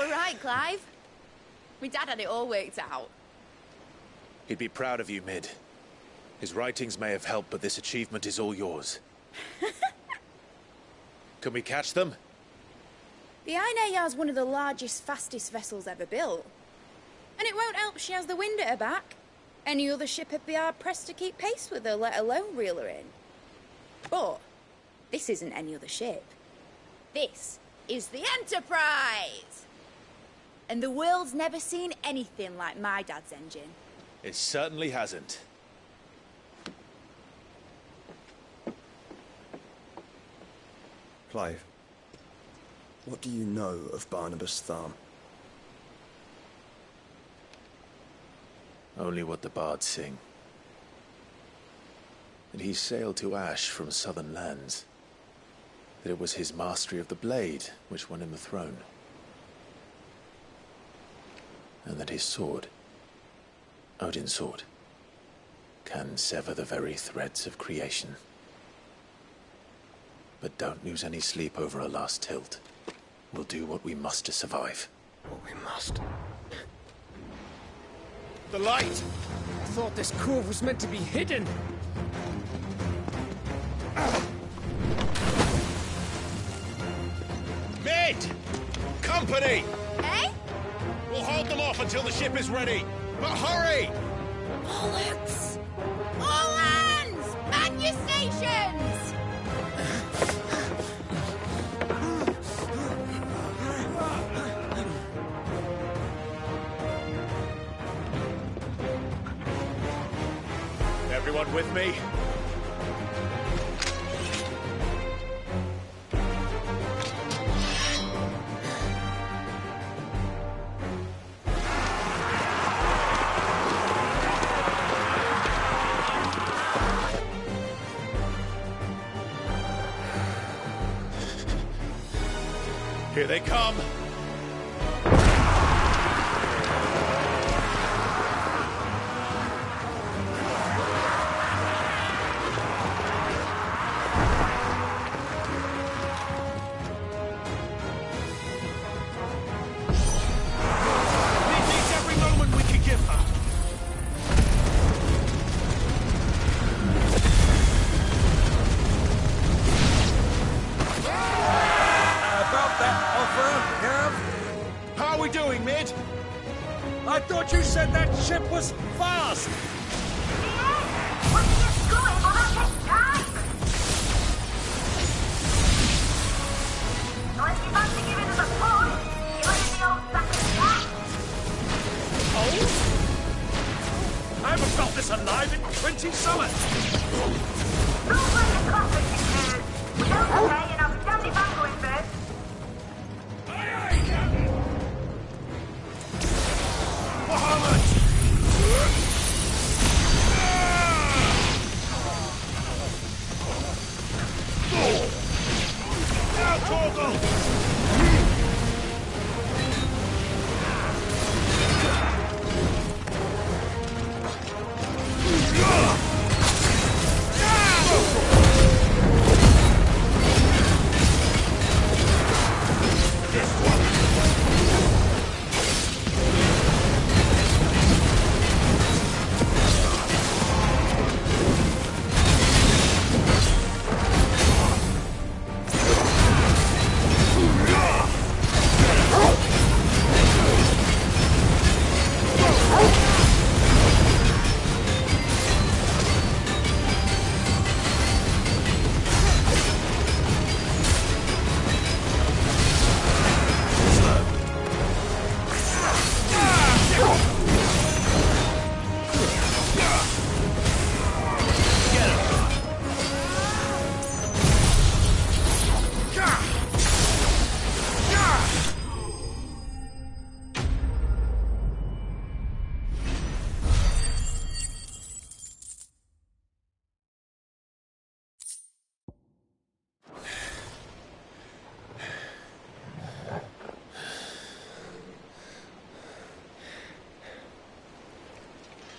were right, Clive. My dad had it all worked out. He'd be proud of you, Mid. His writings may have helped, but this achievement is all yours. Can we catch them? The Ainayar's one of the largest, fastest vessels ever built. And it won't help she has the wind at her back. Any other ship would be hard-pressed to keep pace with her, let alone reel her in. But this isn't any other ship. This is the Enterprise! And the world's never seen anything like my dad's engine. It certainly hasn't. Clive, what do you know of Barnabas Tharm? Only what the bards sing. That he sailed to Ash from southern lands. That it was his mastery of the blade which won him the throne. And that his sword, Odin's sword, can sever the very threads of creation. But don't lose any sleep over a last tilt. We'll do what we must to survive. What we must. The light! I thought this cove was meant to be hidden. Mid! Company! Eh? We'll hold them off until the ship is ready. But hurry! Bollocks! All hands! Man your stations! Everyone with me? Here they come! I thought you said that ship was fast! What are you doing for that next time? So if you fancy giving us a push, you're in the old sack of gas. Oh? I haven't felt this alive in 20 summers! Don't let your classic confused. We don't say, and I'm standing back going first.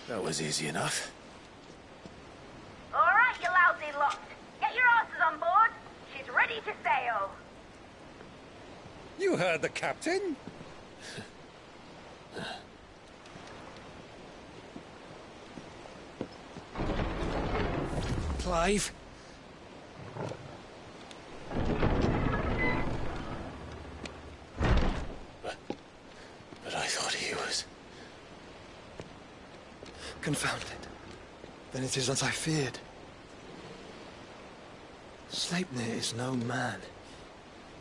That was easy enough. All right, you lousy lot. Get your asses on board. She's ready to sail. You heard the captain. Clive? But I thought he was... Confounded. Then it is as I feared. Sleipnir is no man,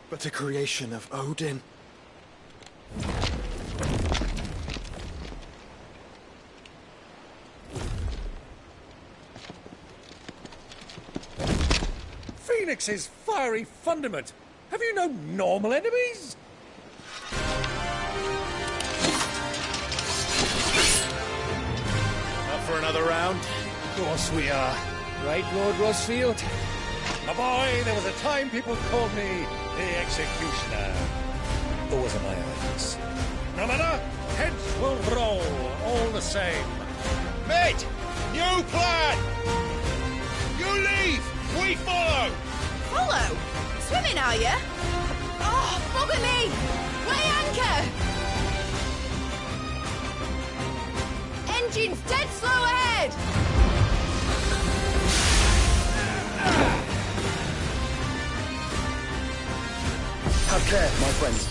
but a creation of Odin. Phoenix's fiery fundament. Have you no normal enemies? Up for another round? Of course we are. Right, Lord Rosfield? My boy, there was a time people called me the Executioner. Or was it my eyes? No matter, heads will roll all the same. Mate! New plan! You leave! We follow! Follow? Swimming, are you? Oh, bugger me! Weigh anchor! Engine's dead slow ahead! Have care, my friends.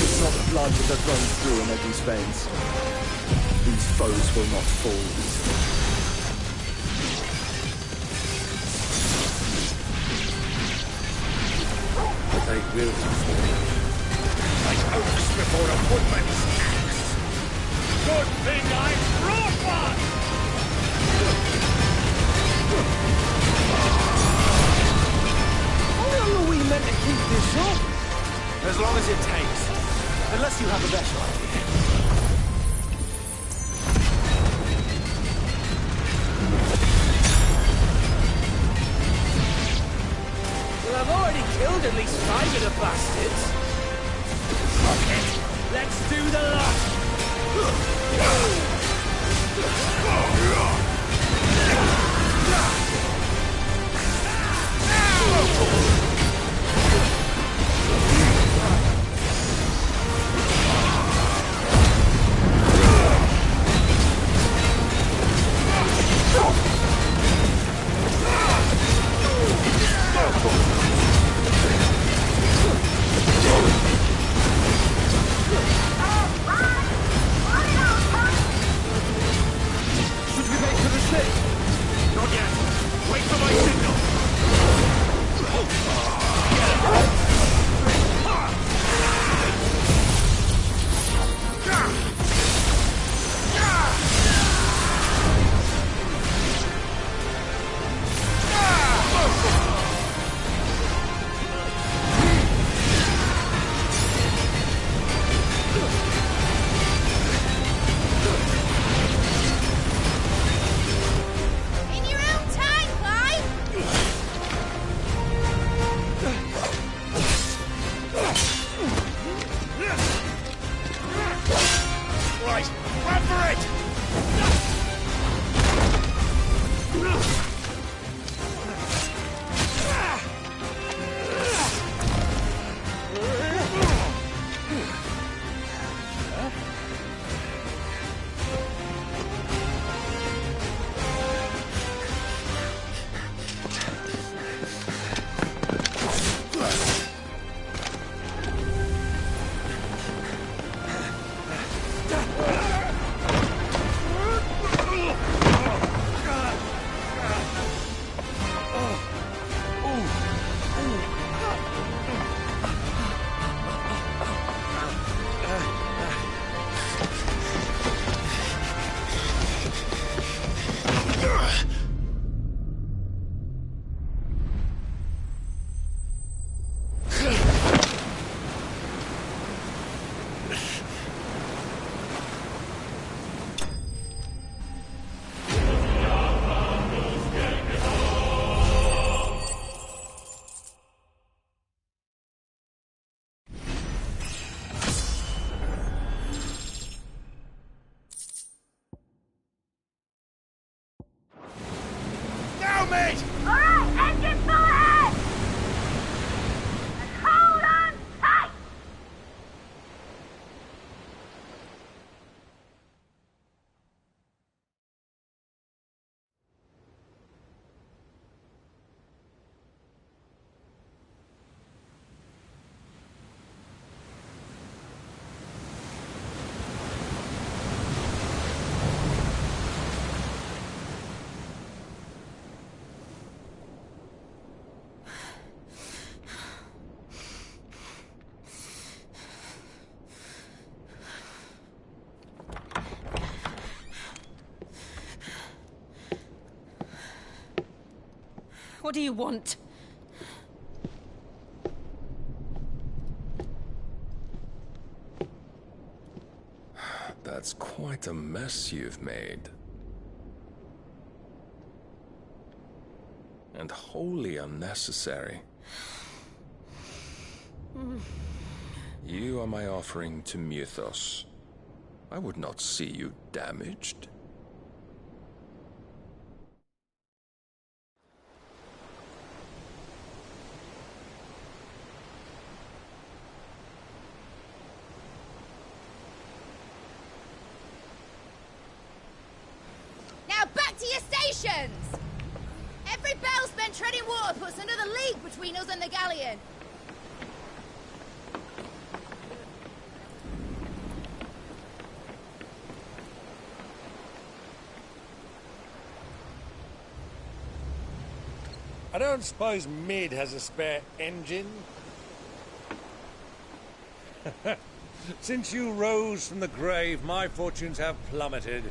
It's not blood that has run through in Eddie's veins. These foes will not fall easily. But they will fall. Like oaks before a woodman's axe. Good thing I brought one! How long are we meant to keep this up? As long as it takes. Unless you have a better idea. Well, I've already killed at least 5 of the bastards. Fuck it. Let's do the lot. What do you want? That's quite a mess you've made. And wholly unnecessary. You are my offering to Mythos. I would not see you damaged. Now back to your stations! Every bell spent treading water puts another league between us and the galleon. I don't suppose Mid has a spare engine? Since you rose from the grave, my fortunes have plummeted.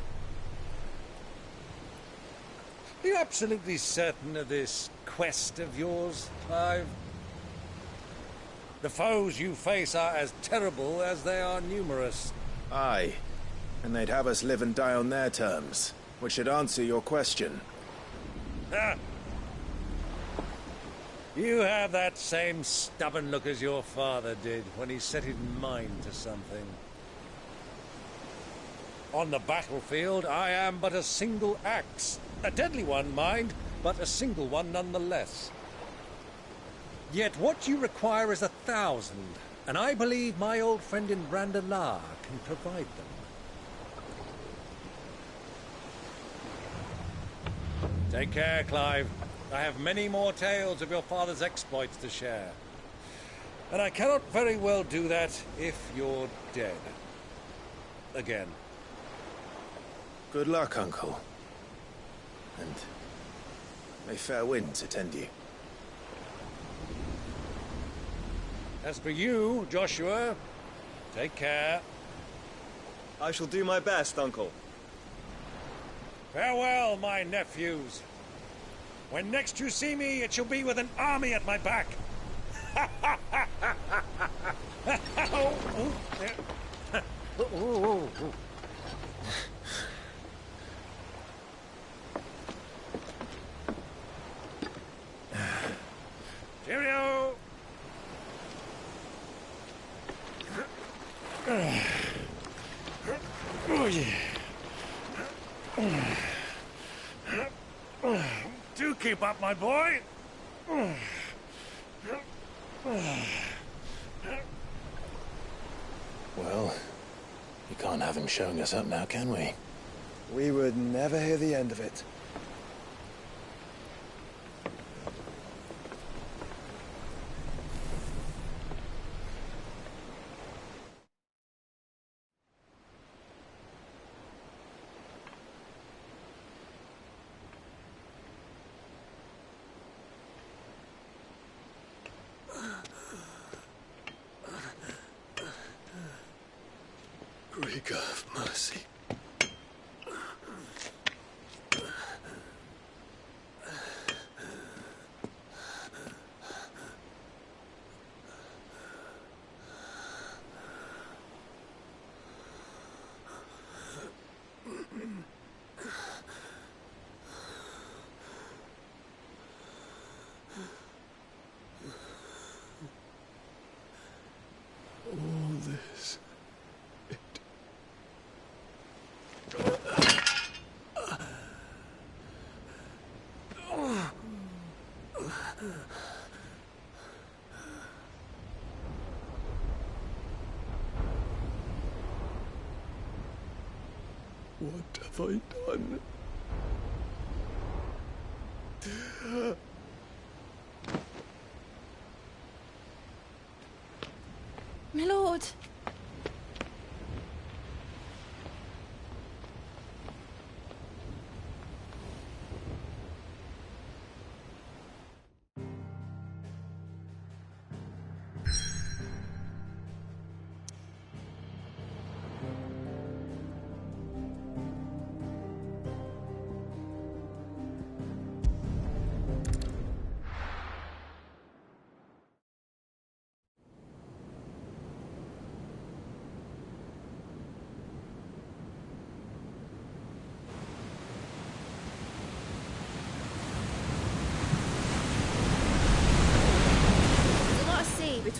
Are you absolutely certain of this quest of yours, Clive? The foes you face are as terrible as they are numerous. Aye. And they'd have us live and die on their terms, which should answer your question. Ha! You have that same stubborn look as your father did when he set his mind to something. On the battlefield, I am but a single axe. A deadly one, mind, but a single one nonetheless. Yet what you require is 1,000, and I believe my old friend in Brandalar can provide them. Take care, Clive. I have many more tales of your father's exploits to share. And I cannot very well do that if you're dead. Again. Good luck, Uncle. And may fair winds attend you. As for you, Joshua, take care. I shall do my best, Uncle. Farewell, my nephews. When next you see me, it shall be with an army at my back. Cheerio! Oh, yeah. Do keep up, my boy. Well, you can't have him showing us up now, can we? We would never hear the end of it. Rigor of mercy. All this. What have I done? My lord.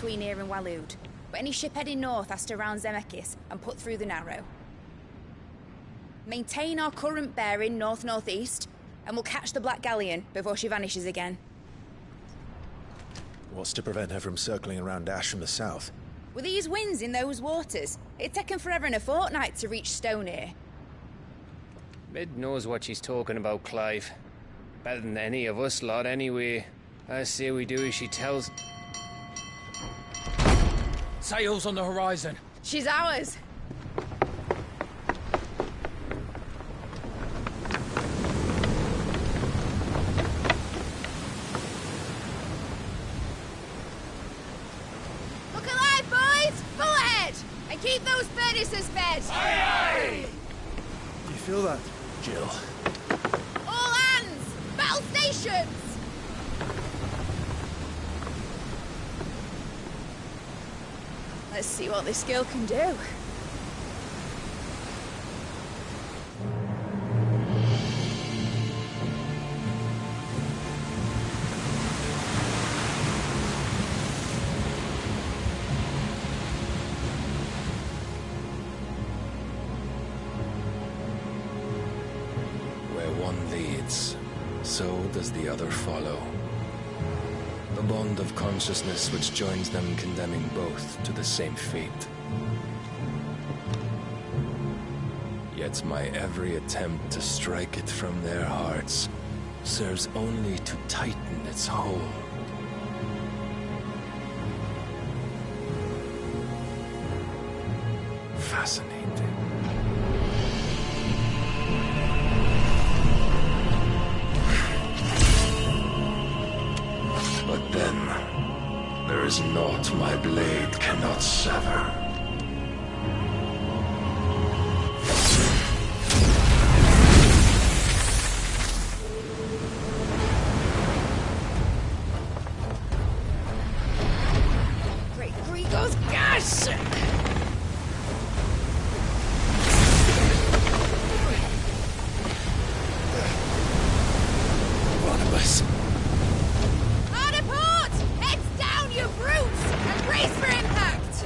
between here and Waloed, but any ship heading north has to round Zemeckis and put through the Narrow. Maintain our current bearing north-northeast, and we'll catch the Black Galleon before she vanishes again. What's to prevent her from circling around Ash from the south? With these winds in those waters, it'd take 'em forever and a fortnight to reach Stonehere. Mid knows what she's talking about, Clive. Better than any of us lot, anyway. I say we do as she tells. Sails on the horizon. She's ours. Look alive, boys! Full ahead! And keep those furnaces fed! Do you feel that? Jill. All hands! Battle stations! Let's see what this girl can do. Where one leads, so does the other follow. The bond of consciousness which joins them condemning both to the same fate. Yet my every attempt to strike it from their hearts serves only to tighten its hold. Fascinating. But then, there is naught my blade cannot sever. Great Gregor's gas! Barnabas. Hard a port! Heads down, you brutes! And brace for impact!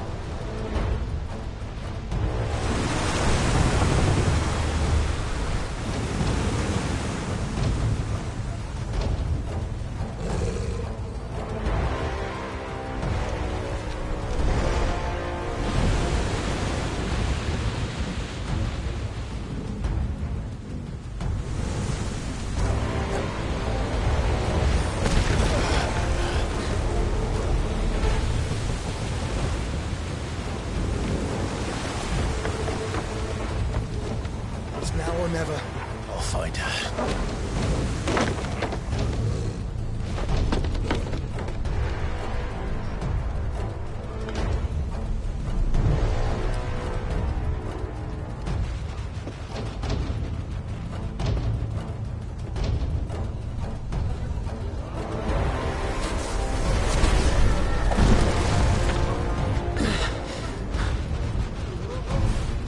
It's now or never. I'll find her.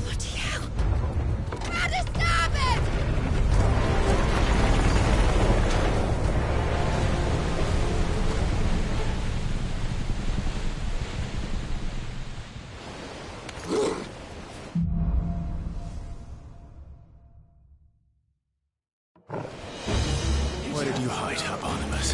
Bloody hell! How to stop it! Where did you hide her, Barnabas?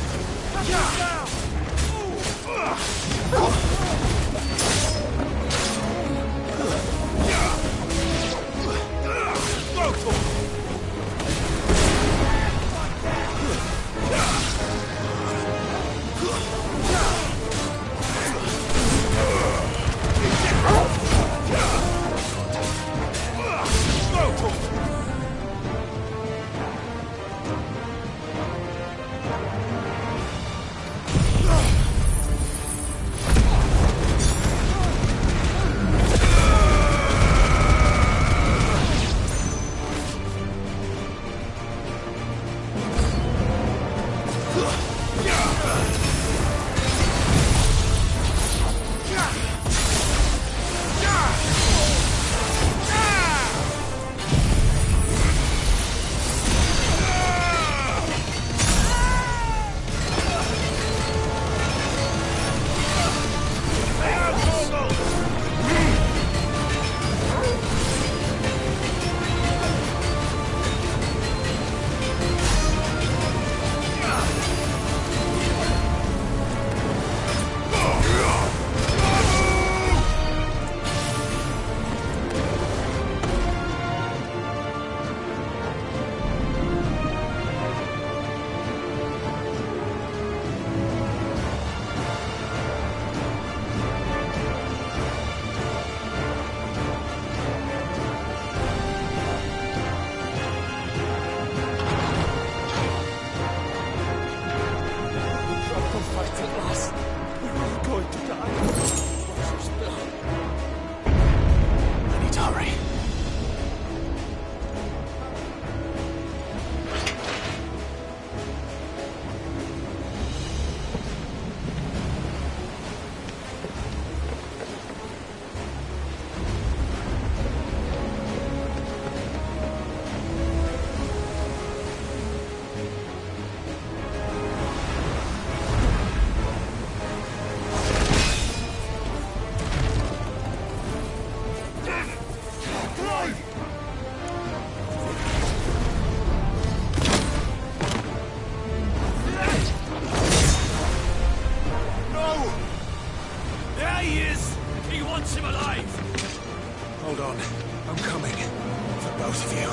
I'm coming. For both of you.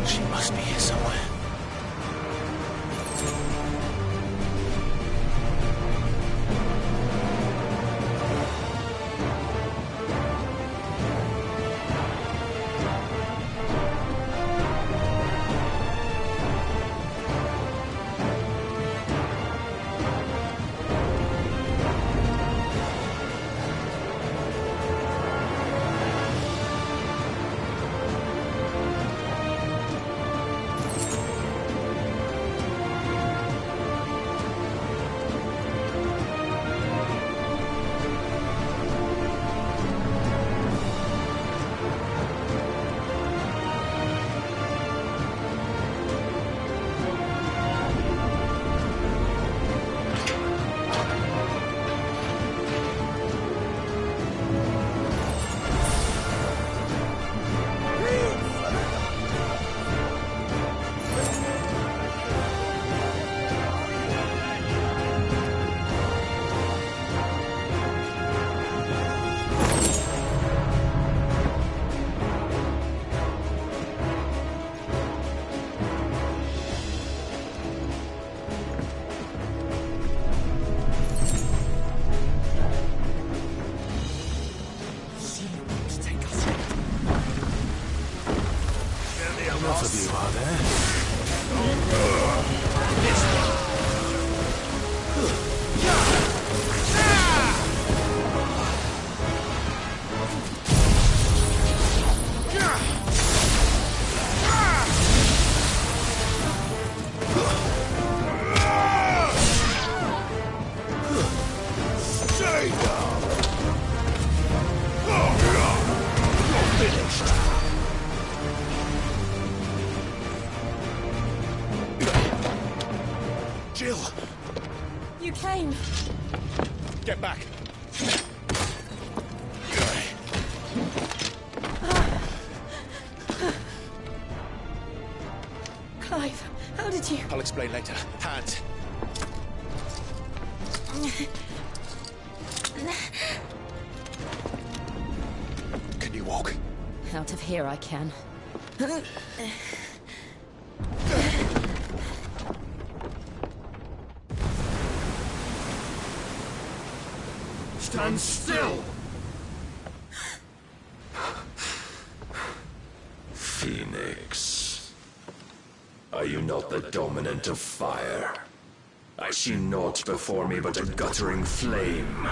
She must be here somewhere. Enough of you, are there? Stay down! You're finished! Jill! You came. Get back. Clive, how did you... I'll explain later. Hands. Can you walk? Out of here I can. Stand still! Phoenix. Are you not the dominant of fire? I see naught before me but a guttering flame.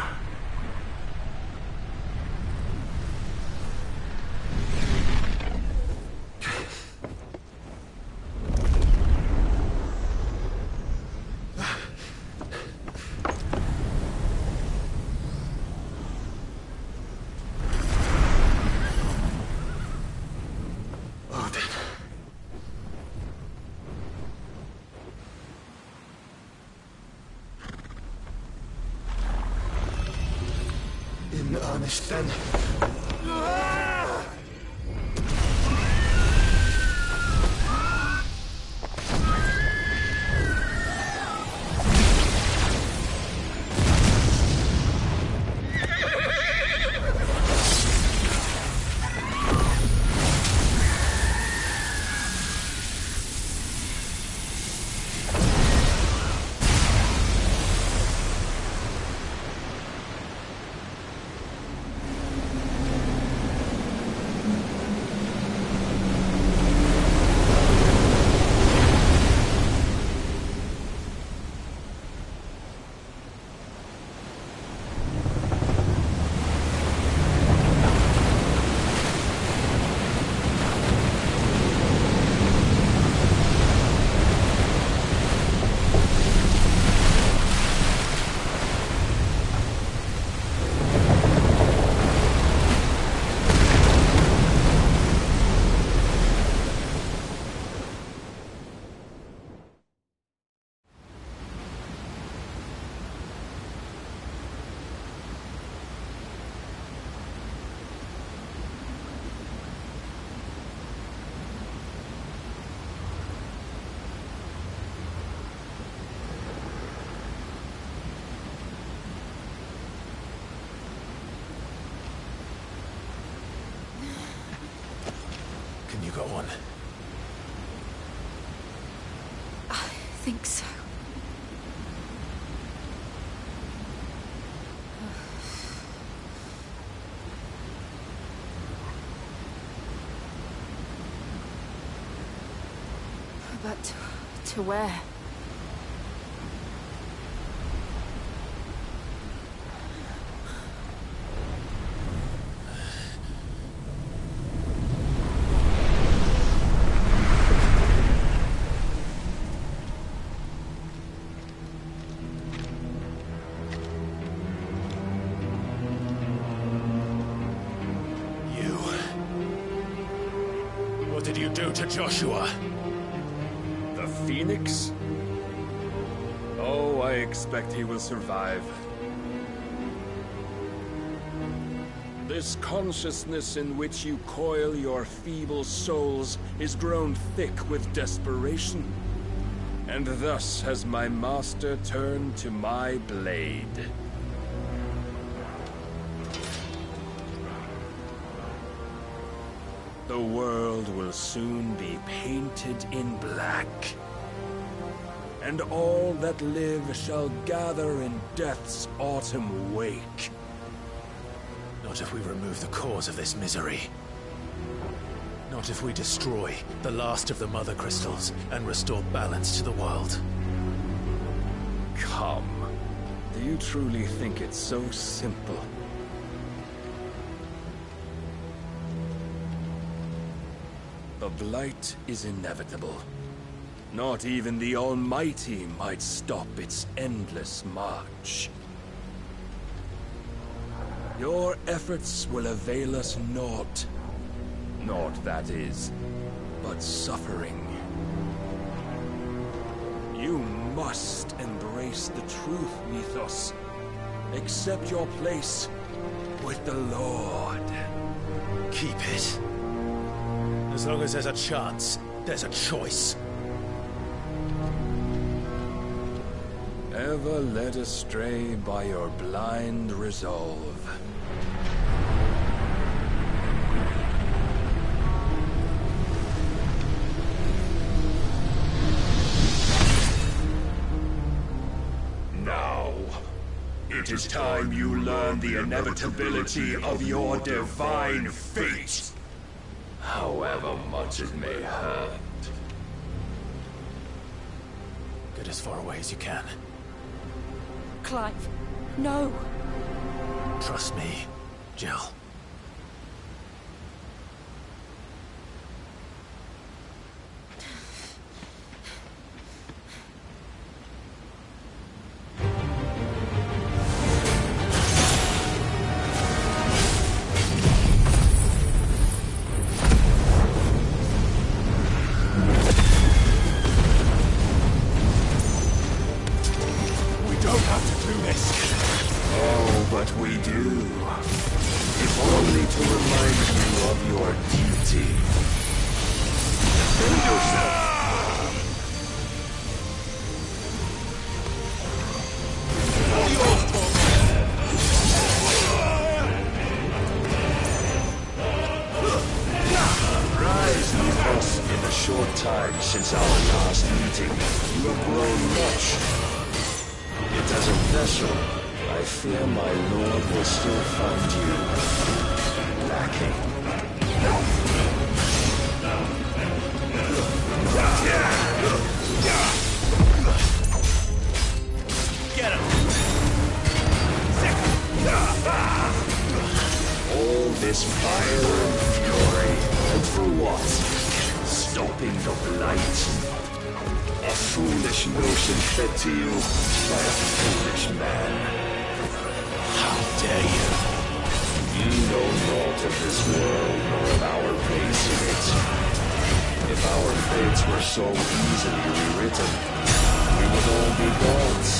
finished then. Can you go on? I think so. But to where? What did you do to Joshua? The Phoenix? Oh, I expect he will survive. This consciousness in which you coil your feeble souls is grown thick with desperation. And thus has my master turned to my blade. The world will soon be painted in black. And all that live shall gather in death's autumn wake. Not if we remove the cause of this misery. Not if we destroy the last of the Mother Crystals and restore balance to the world. Come. Do you truly think it's so simple? The blight is inevitable. Not even the Almighty might stop its endless march. Your efforts will avail us naught. Naught, that is, but suffering. You must embrace the truth, Mythos. Accept your place with the Lord. Keep it. As long as there's a chance, there's a choice. Ever led astray by your blind resolve. Now, it is time you learn the inevitability of your divine fate. However much it may hurt. Get as far away as you can. Clive, no. Trust me, Jill. Oh, but we do. short time since our last meeting, you have grown much. Yet as a vessel, I fear my lord will still find you lacking. Get him! All this fire and fury, and for what? Stopping the blight? A foolish notion fed to you by a foolish man. How dare you? You know naught of this world nor of our place in it. If our fates were so easily rewritten, we would all be gods.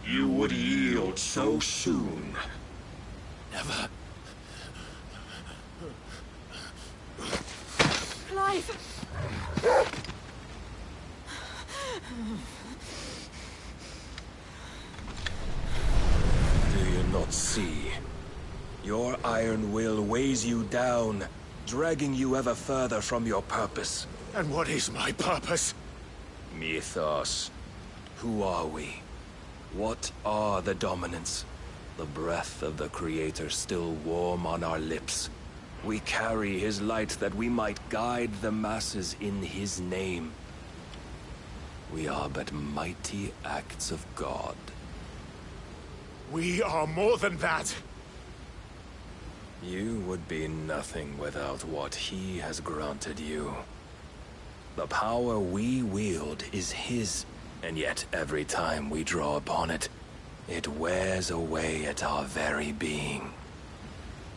You would yield so soon. Never. Clive! Do you not see? Your iron will weighs you down, dragging you ever further from your purpose. And what is my purpose? Mythos. Who are we? What are the dominants? The breath of the Creator still warm on our lips. We carry his light that we might guide the masses in his name. We are but mighty acts of God. We are more than that. You would be nothing without what he has granted you. The power we wield is his. And yet, every time we draw upon it, it wears away at our very being.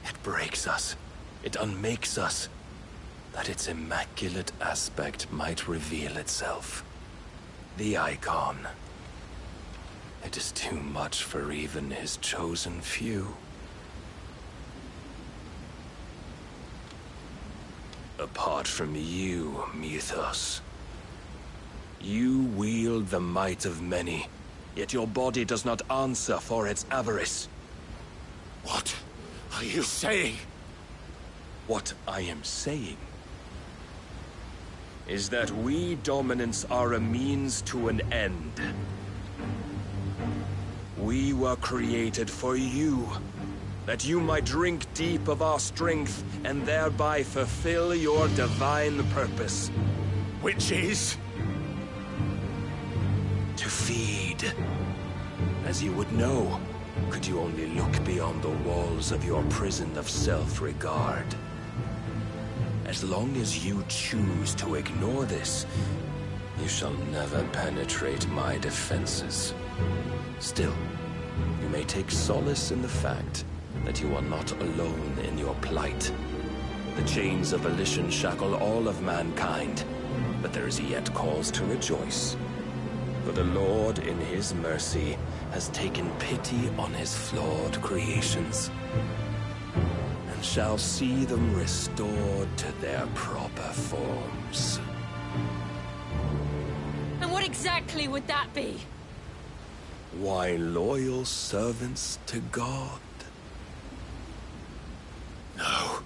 It breaks us. It unmakes us, that its immaculate aspect might reveal itself. The icon. It is too much for even his chosen few. Apart from you, Mythos, you wield the might of many, yet your body does not answer for its avarice. What are you saying? What I am saying is that we dominants are a means to an end. We were created for you, that you might drink deep of our strength and thereby fulfill your divine purpose. Which is? To feed. As you would know, could you only look beyond the walls of your prison of self-regard. As long as you choose to ignore this, you shall never penetrate my defenses. Still, you may take solace in the fact that you are not alone in your plight. The chains of volition shackle all of mankind, but there is yet cause to rejoice. For the Lord, in his mercy, has taken pity on his flawed creations. shall see them restored to their proper forms. And what exactly would that be? Why, loyal servants to God. No.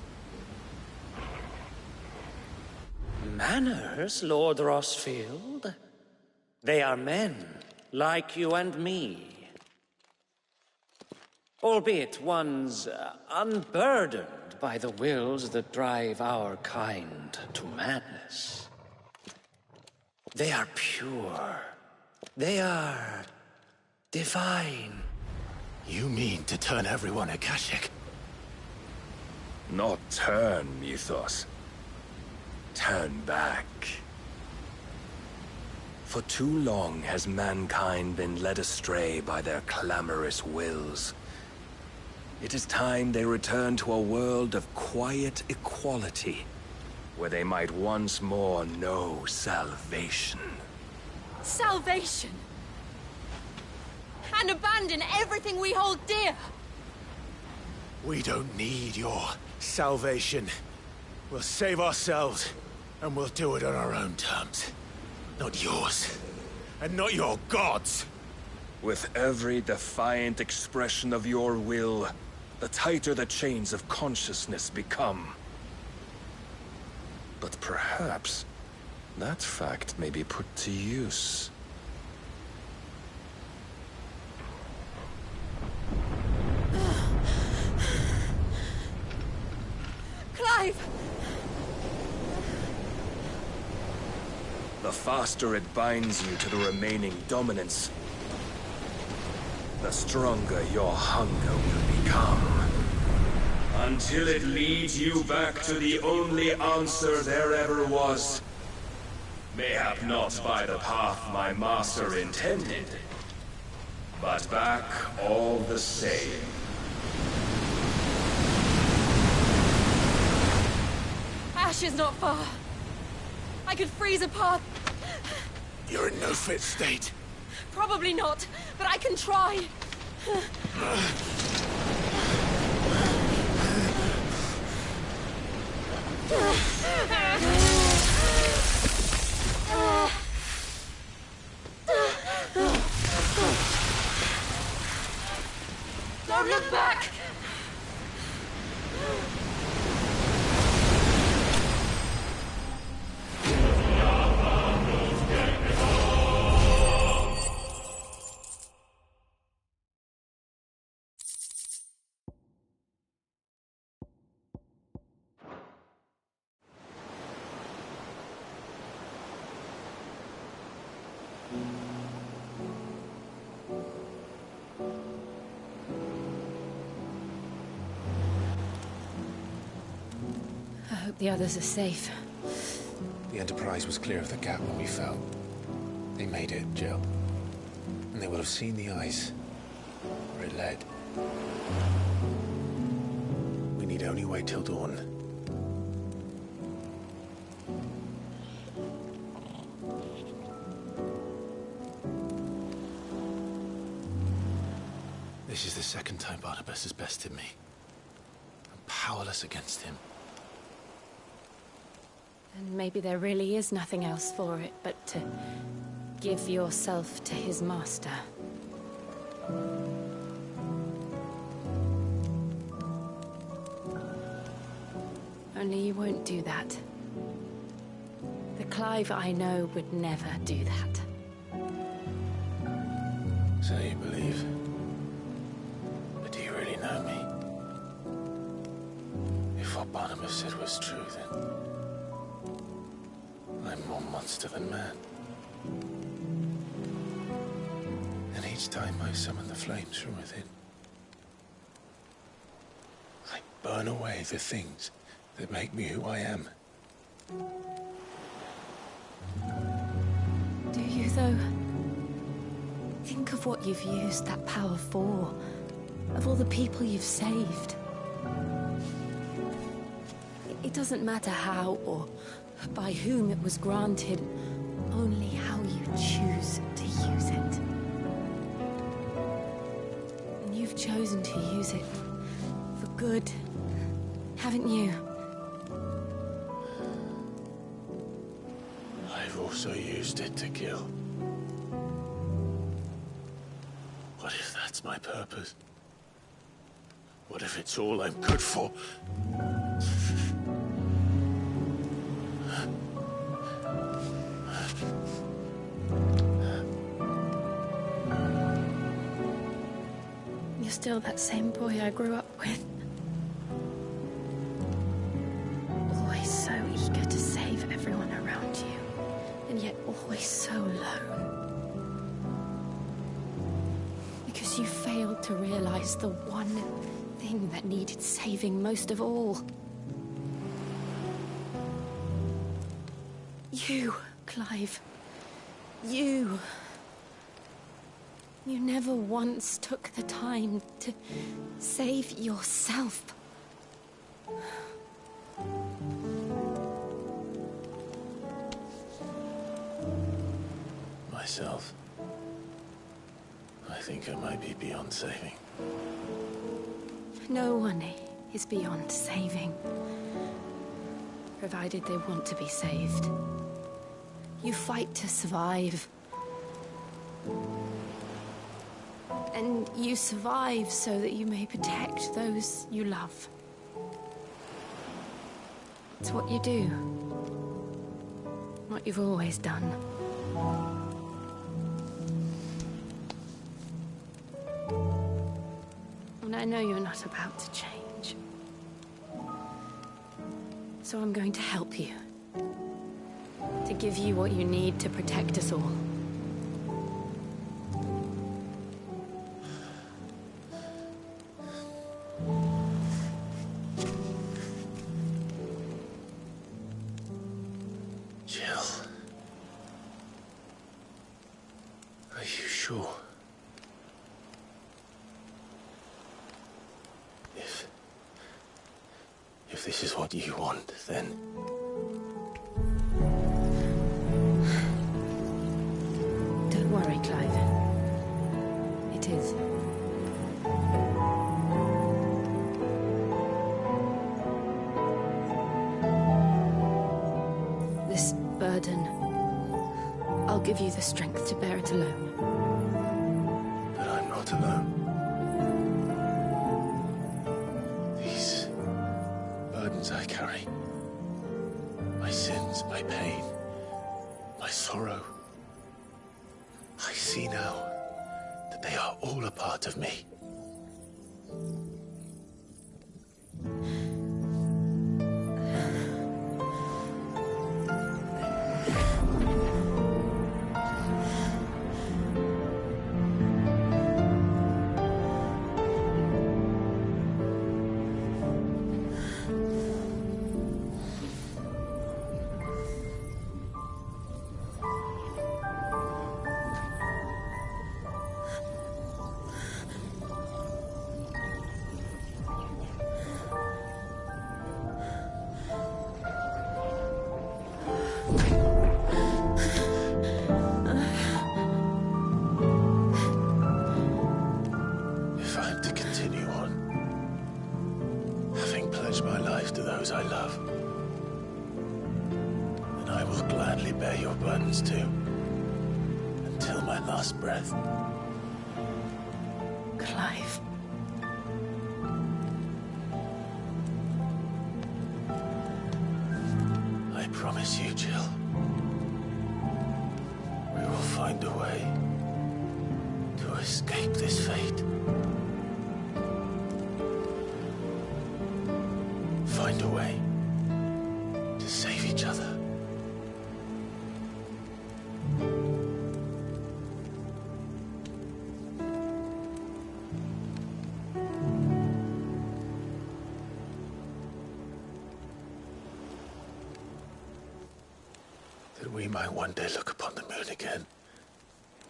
Manners, Lord Rossfield? They are men, like you and me. Albeit one's unburdened by the wills that drive our kind to madness. They are pure. They are divine. You mean to turn everyone Akashic? Not turn, Mythos. Turn back. For too long has mankind been led astray by their clamorous wills. It is time they return to a world of quiet equality, where they might once more know salvation. Salvation? And abandon everything we hold dear? We don't need your salvation. We'll save ourselves, and we'll do it on our own terms. Not yours. And not your gods! With every defiant expression of your will, the tighter the chains of consciousness become. But perhaps that fact may be put to use. Clive! The faster it binds you to the remaining dominance, the stronger your hunger will become. Until it leads you back to the only answer there ever was. Mayhap not by the path my master intended, but back all the same. Ash is not far. I could freeze a path. You're in no fit state. Probably not, but I can try. Don't look back! I hope the others are safe. The Enterprise was clear of the gap when we fell. They made it, Jill. And they will have seen the ice where it led. We need only wait till dawn. This is the second time Barnabas has bested me. I'm powerless against him. And maybe there really is nothing else for it but to give yourself to his master. Only you won't do that. The Clive I know would never do that. So you believe? But do you really know me? If what Barnabas said was true, then I'm more monster than man. And each time I summon the flames from within, I burn away the things that make me who I am. Do you, though? Think of what you've used that power for. Of all the people you've saved. It doesn't matter how or by whom it was granted, only how you choose to use it. And you've chosen to use it for good haven't you? I've also used it to kill. What if that's my purpose? What if it's all I'm good for? You're still that same boy I grew up with. Always so eager to save everyone around you, and yet always so alone. Because you failed to realize the one thing that needed saving most of all. You, Clive. You. You never once took the time to save yourself. Myself? I think I might be beyond saving. No one is beyond saving, provided they want to be saved. You fight to survive. And you survive so that you may protect those you love. It's what you do. What you've always done. And I know you're not about to change. So I'm going to help you. To give you what you need to protect us all. Jill. Are you sure? If this is what you want, then... Don't worry, Clive. It is. This burden, I'll give you the strength to bear it alone. But I'm not alone. These burdens I carry, my sins, my pain, my sorrow, I see now that they are all a part of me. If I'm to continue on, having pledged my life to those I love, then I will gladly bear your burdens too, until my last breath. Clive. I promise you, Jill, we will find a way to escape this fate. Find a way to save each other. That we might one day look upon the moon again,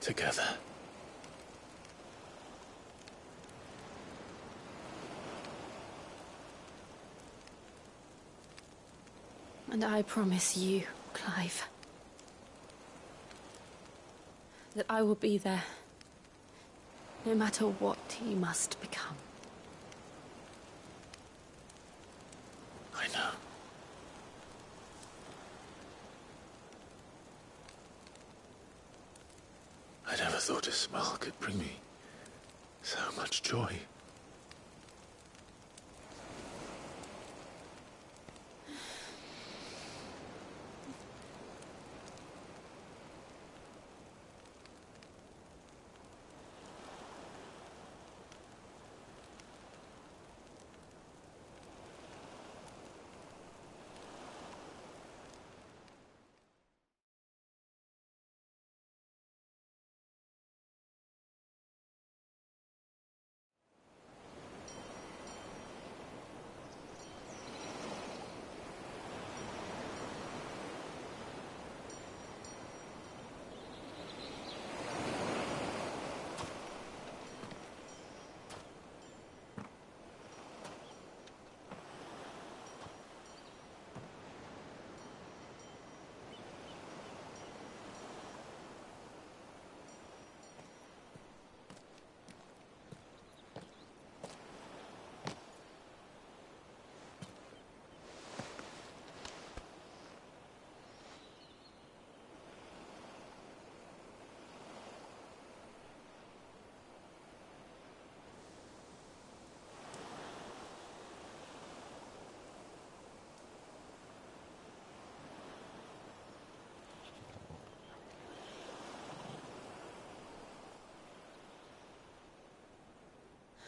together. And I promise you, Clive, that I will be there, no matter what you must become. I know. I never thought a smile could bring me so much joy.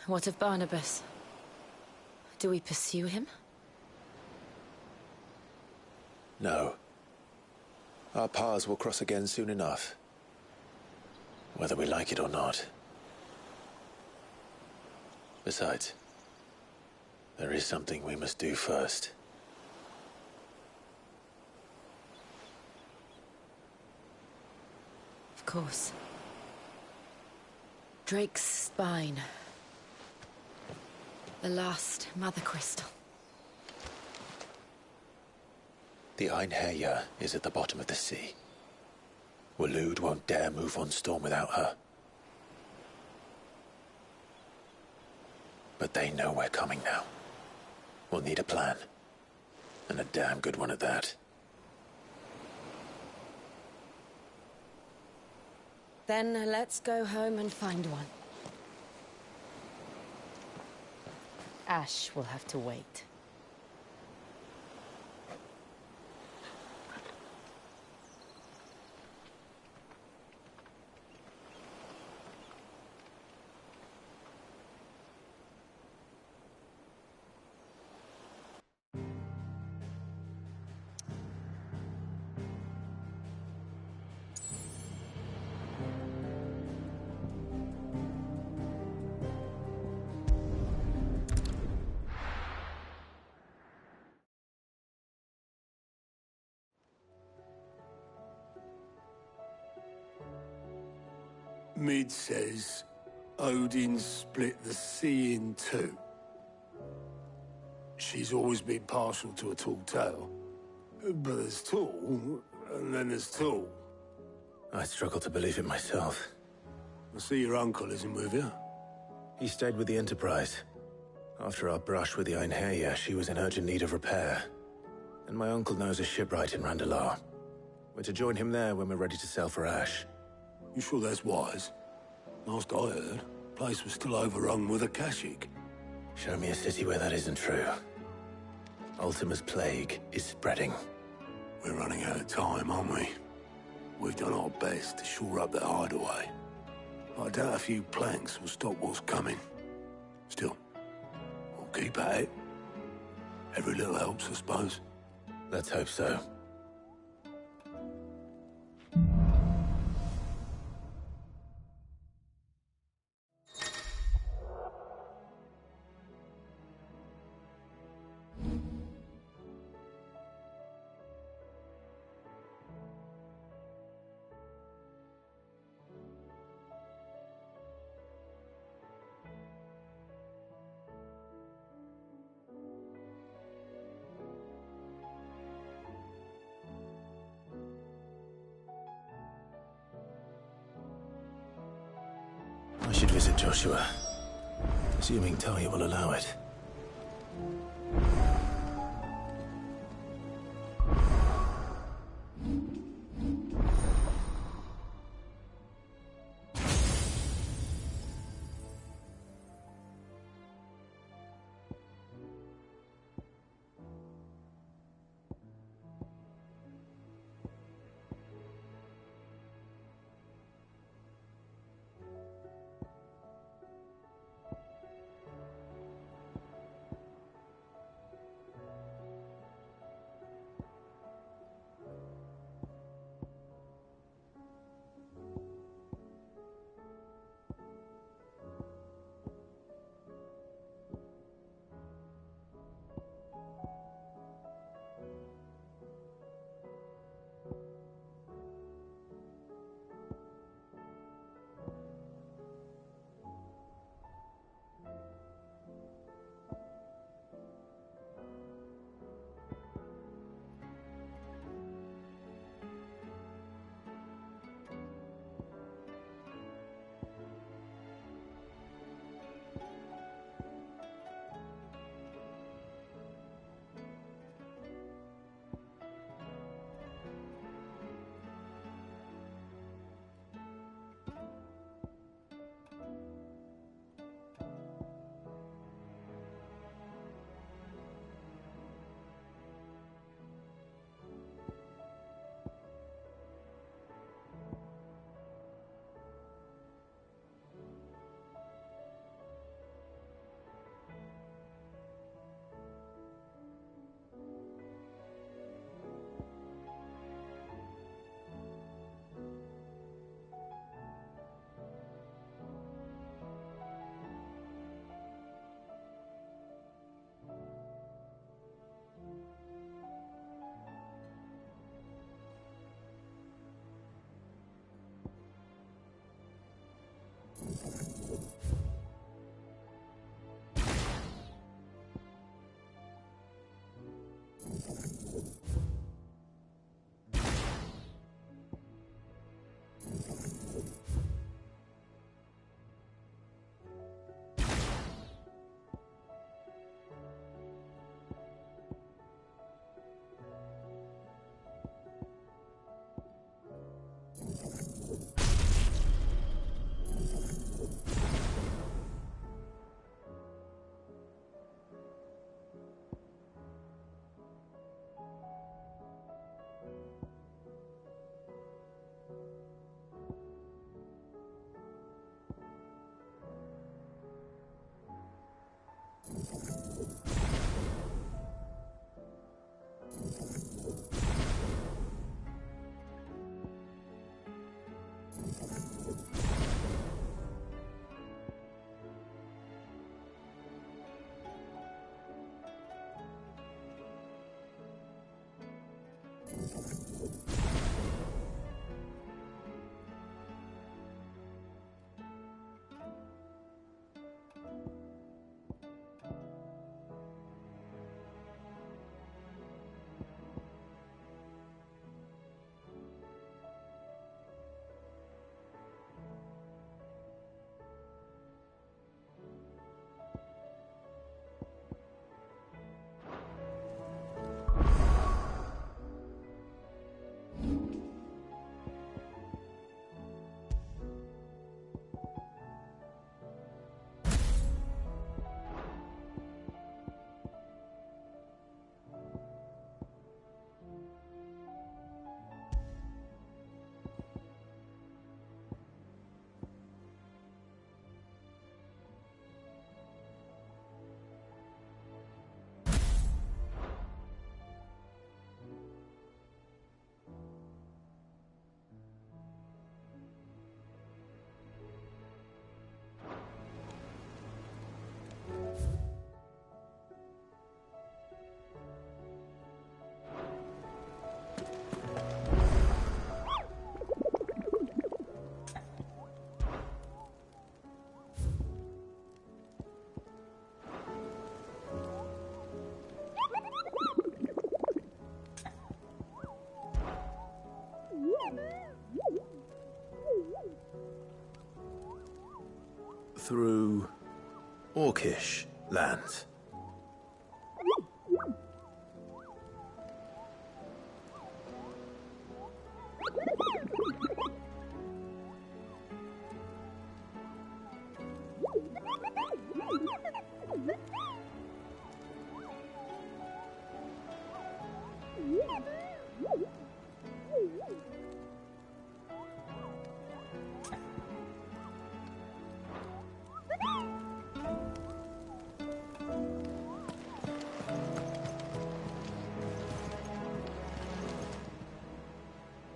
What of Barnabas? Do we pursue him? No. Our paths will cross again soon enough. Whether we like it or not. Besides, there is something we must do first. Of course. Drake's spine. The last Mother Crystal. The Einherjar is at the bottom of the sea. Waloed won't dare move on Storm without her. But they know we're coming now. We'll need a plan. And a damn good one at that. Then let's go home and find one. Ash will have to wait. Mid says Odin split the sea in two. She's always been partial to a tall tale. But there's tall, and then there's tall. I struggle to believe it myself. I see your uncle isn't with you. He stayed with the Enterprise. After our brush with the Einherjar, she was in urgent need of repair. And my uncle knows a shipwright in Randalar. We're to join him there when we're ready to sail for Ash. You sure that's wise? Last I heard, the place was still overrun with Akashic. Show me a city where that isn't true. Ultima's plague is spreading. We're running out of time, aren't we? We've done our best to shore up that hideaway. I doubt a few planks will stop what's coming. Still, we'll keep at it. Every little helps, I suppose. Let's hope so. I should visit Joshua, assuming Talia will allow it. Through Orcish lands.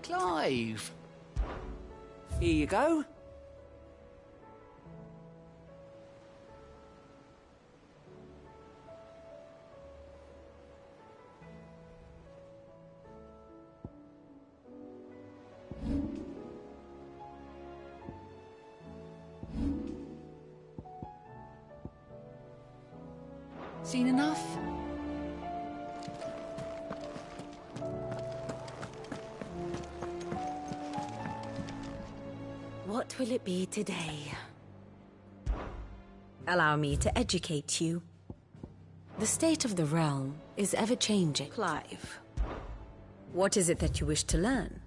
Clive. Here you go. Seen enough? What will it be today? Allow me to educate you. The state of the realm is ever-changing. Clive, what is it that you wish to learn?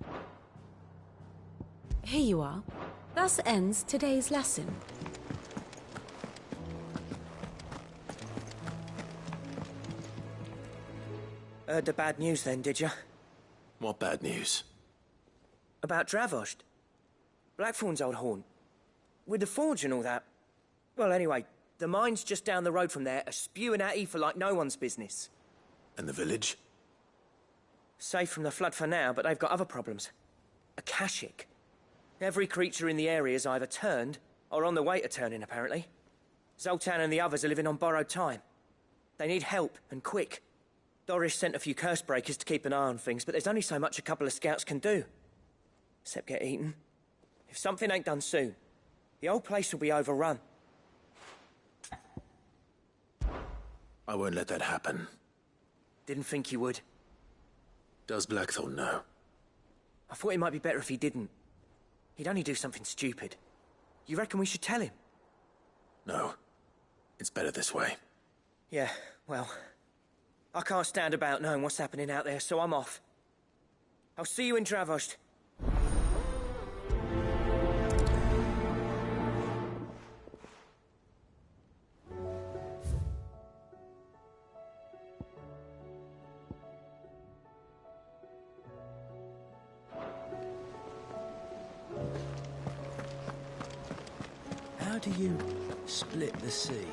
Here you are. Thus ends today's lesson. Heard the bad news then, did you? What bad news? About Dravost. Blackthorn's old haunt. With the forge and all that. Well, anyway, the mines just down the road from there are spewing out ether like no one's business. And the village? Safe from the flood for now, but they've got other problems. Akashic. Every creature in the area is either turned, or on the way to turning, apparently. Zoltan and the others are living on borrowed time. They need help, and quick. Doris sent a few curse breakers to keep an eye on things, but there's only so much a couple of scouts can do. Except get eaten. If something ain't done soon, the old place will be overrun. I won't let that happen. Didn't think you would. Does Blackthorn know? I thought it might be better if he didn't. He'd only do something stupid. You reckon we should tell him? No. It's better this way. Yeah, well, I can't stand about knowing what's happening out there, so I'm off. I'll see you in Dravost. How do you split the sea?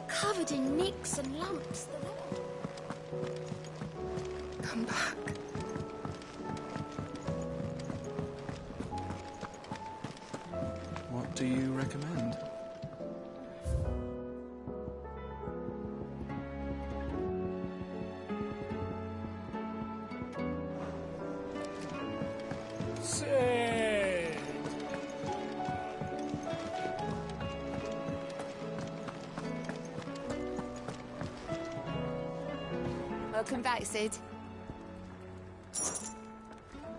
Covered in nicks and lumps. Come back. What do you recommend? Welcome back, Sid.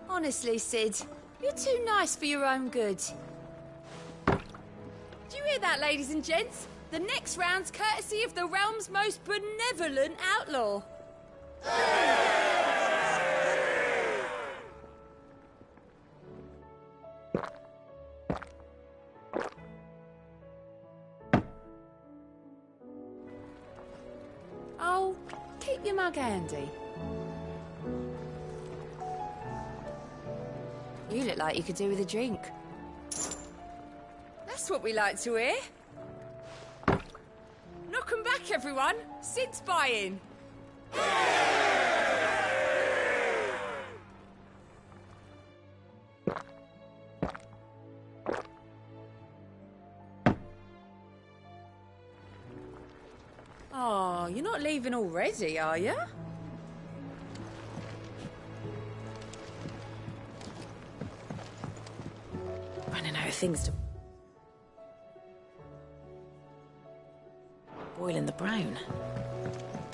Honestly, Sid, you're too nice for your own good. Do you hear that, ladies and gents? The next round's courtesy of the realm's most benevolent outlaw. Oh, keep your mug handy. You look like you could do with a drink. That's what we like to hear. Knock 'em back, everyone. Sid's buying. Oh, you're not leaving already, are you? Running out of things to... Boiling the brown.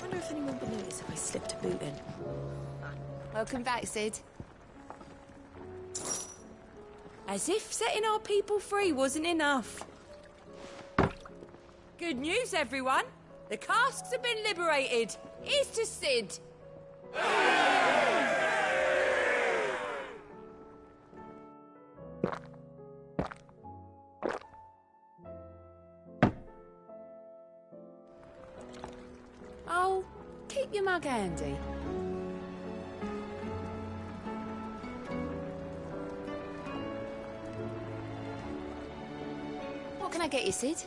Wonder if anyone would notice if I slipped a boot in. Welcome back, Sid. As if setting our people free wasn't enough. Good news, everyone. The casks have been liberated. Here's to Sid. Oh, keep your mug handy. What can I get you, Sid?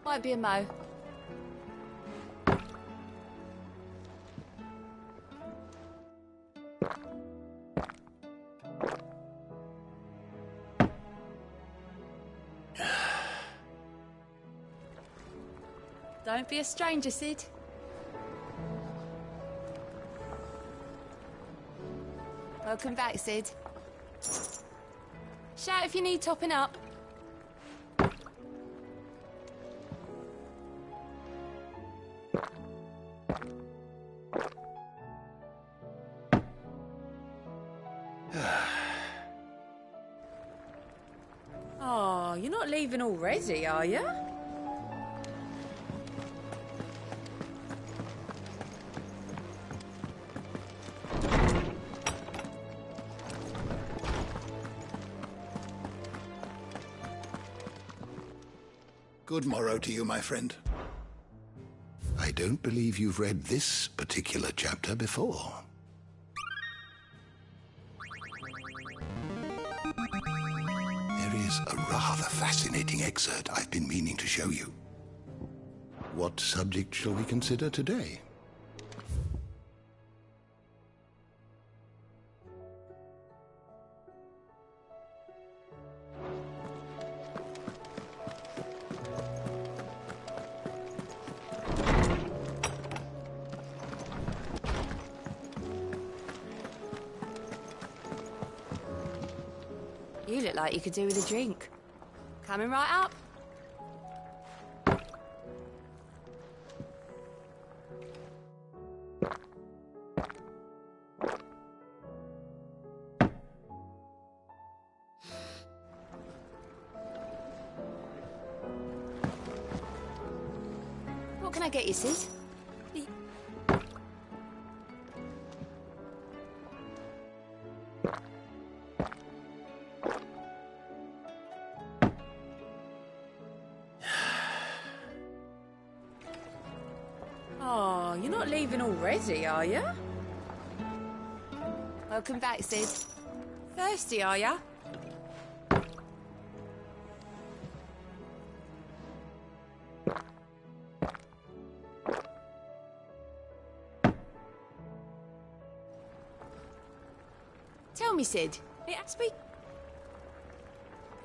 Might be a mo. Don't be a stranger, Sid. Welcome back, Sid. Shout if you need topping up. Oh, you're not leaving already, are you? Good morrow to you, my friend. I don't believe you've read this particular chapter before. There is a rather fascinating excerpt I've been meaning to show you. What subject shall we consider today? You look like you could do with a drink. Coming right up. What can I get you, Sid? Oh, you're not leaving already, are you? Welcome back, Sid. Thirsty, are ya? Tell me, Sid. Speak.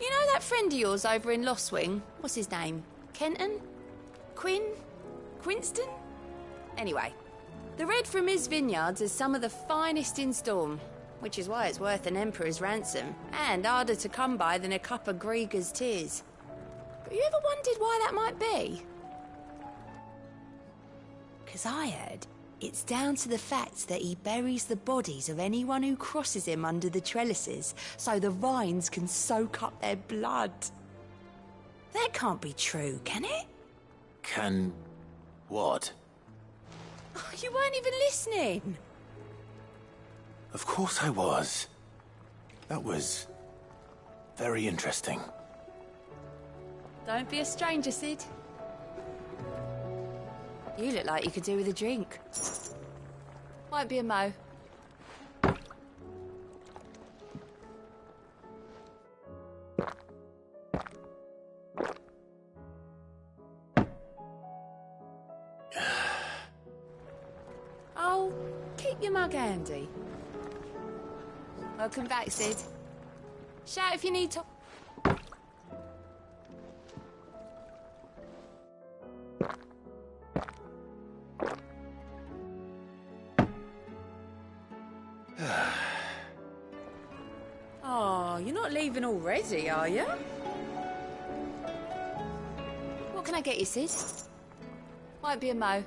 You know that friend of yours over in Lost Wing? What's his name? Kenton? Quinn? Quinston? Anyway, the red from his vineyards is some of the finest in Storm, which is why it's worth an emperor's ransom, and harder to come by than a cup of Grieger's tears. But you ever wondered why that might be? 'Cause I heard it's down to the fact that he buries the bodies of anyone who crosses him under the trellises, so the vines can soak up their blood. That can't be true, can it? Can... what? Oh, you weren't even listening. Of course I was. That was... very interesting. Don't be a stranger, Sid. You look like you could do with a drink. Might be a mo. Oh, keep your mug handy. Welcome back, Sid. Shout if you need to... Oh, you're not leaving already, are you? What can I get you, Sid? Might be a mo.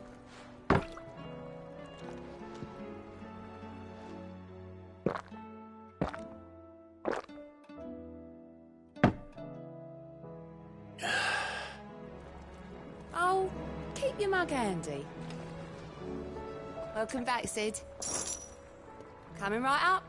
Oh, keep your mug handy. Welcome back, Sid. Coming right up.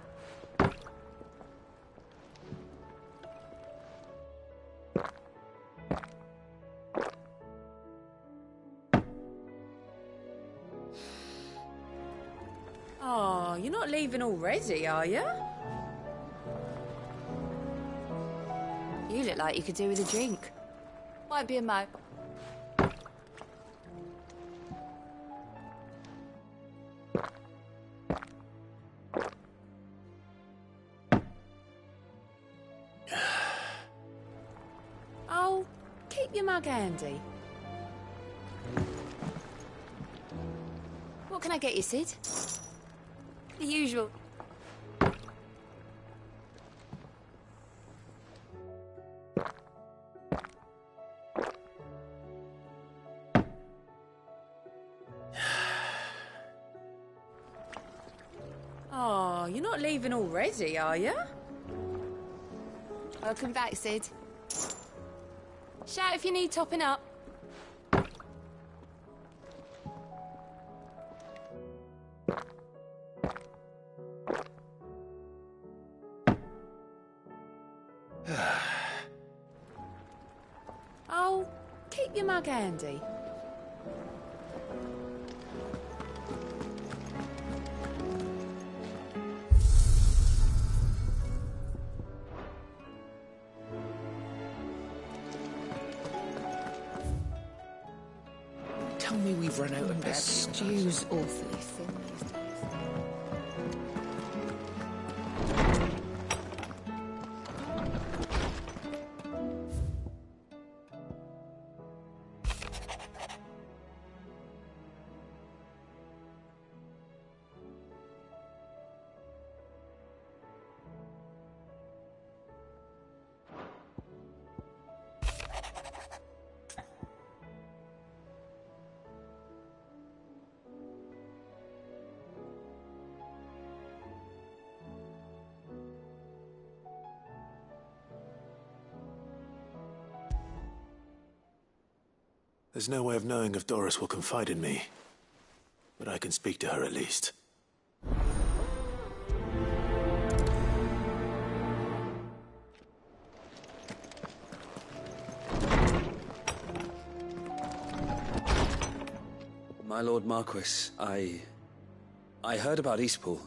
Oh, you're not leaving already, are you? You look like you could do with a drink. Might be a mo. Oh, keep your mug handy. What can I get you, Sid? The usual. Oh, you're not leaving already, are you? Welcome back, Sid. Shout if you need topping up. Oh, keep your mug handy. Tell me we've run out of The stew's awfully thin these days. There's no way of knowing if Doris will confide in me. But I can speak to her at least. My Lord Marquis, I heard about Eastpool.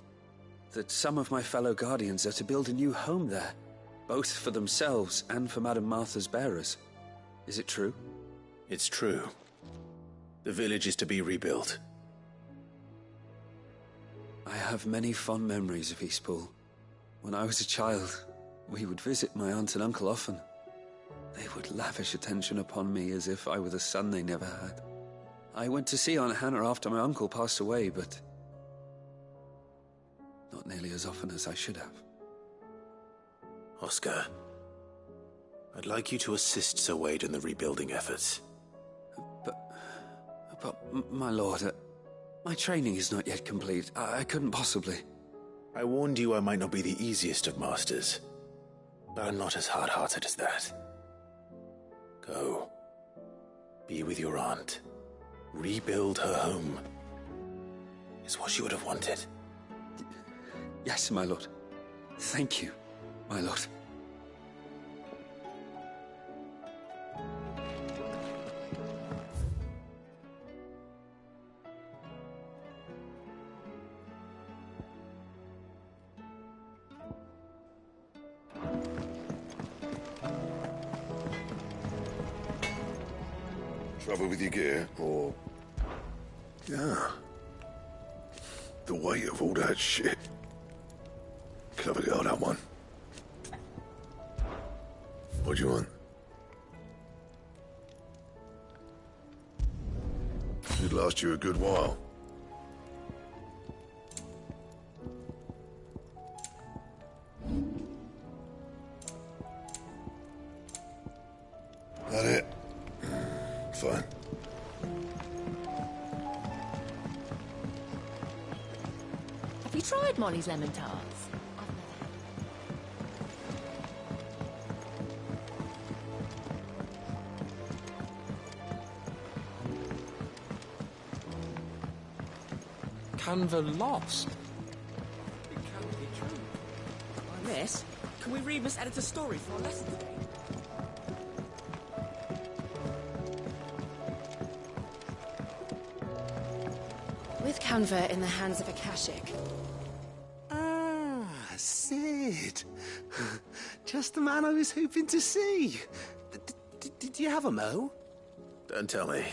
That some of my fellow Guardians are to build a new home there. Both for themselves and for Madame Martha's bearers. Is it true? It's true. The village is to be rebuilt. I have many fond memories of Eastpool. When I was a child, we would visit my aunt and uncle often. They would lavish attention upon me as if I were the son they never had. I went to see Aunt Hannah after my uncle passed away, but not nearly as often as I should have. Oscar, I'd like you to assist Sir Wade in the rebuilding efforts. But my lord, my training is not yet complete. I couldn't possibly. I warned you I might not be the easiest of masters, but I'm not as hard-hearted as that. Go. Be with your aunt. Rebuild her home. Is what she would have wanted. Yes, my lord. Thank you, my lord. Trouble with your gear, or... Yeah. The weight of all that shit. Clever girl, that one. What do you want? Should last you a good while. That it? Fine. Have you tried Molly's lemon tarts? Canva lost. It can't be true. Why, miss, can we read Miss Editor's story for our lesson today? With Canva in the hands of Akashic. Ah, Sid. Just the man I was hoping to see. Did you have a mo? Don't tell me.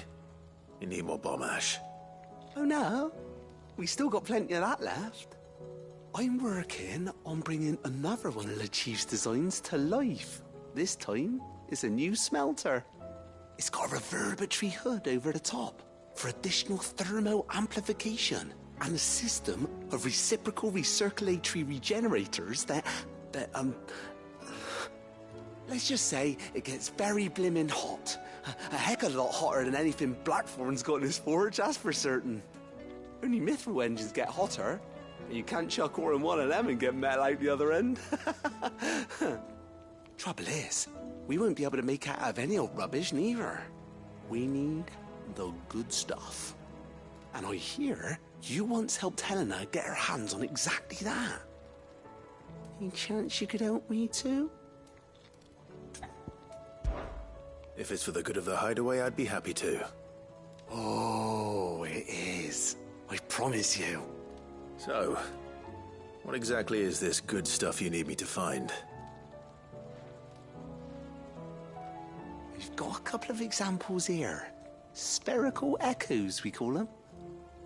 You need more bomb ash. Oh, no. We still got plenty of that left. I'm working on bringing another one of the Chief's designs to life. This time, it's a new smelter. It's got a reverberatory hood over the top for additional thermo amplification and a system of reciprocal recirculatory regenerators that let's just say it gets very blimmin' hot. A heck of a lot hotter than anything Blackthorn's got in his forge, that's for certain. Only mithril engines get hotter, and you can't chuck ore in one of them and get metal out the other end. Trouble is, we won't be able to make out of any old rubbish neither. We need the good stuff. And I hear you once helped Helena get her hands on exactly that. Any chance you could help me too? If it's for the good of the hideaway, I'd be happy to. Oh, it is. I promise you. So, what exactly is this good stuff you need me to find? We've got a couple of examples here. Spherical echoes, we call them.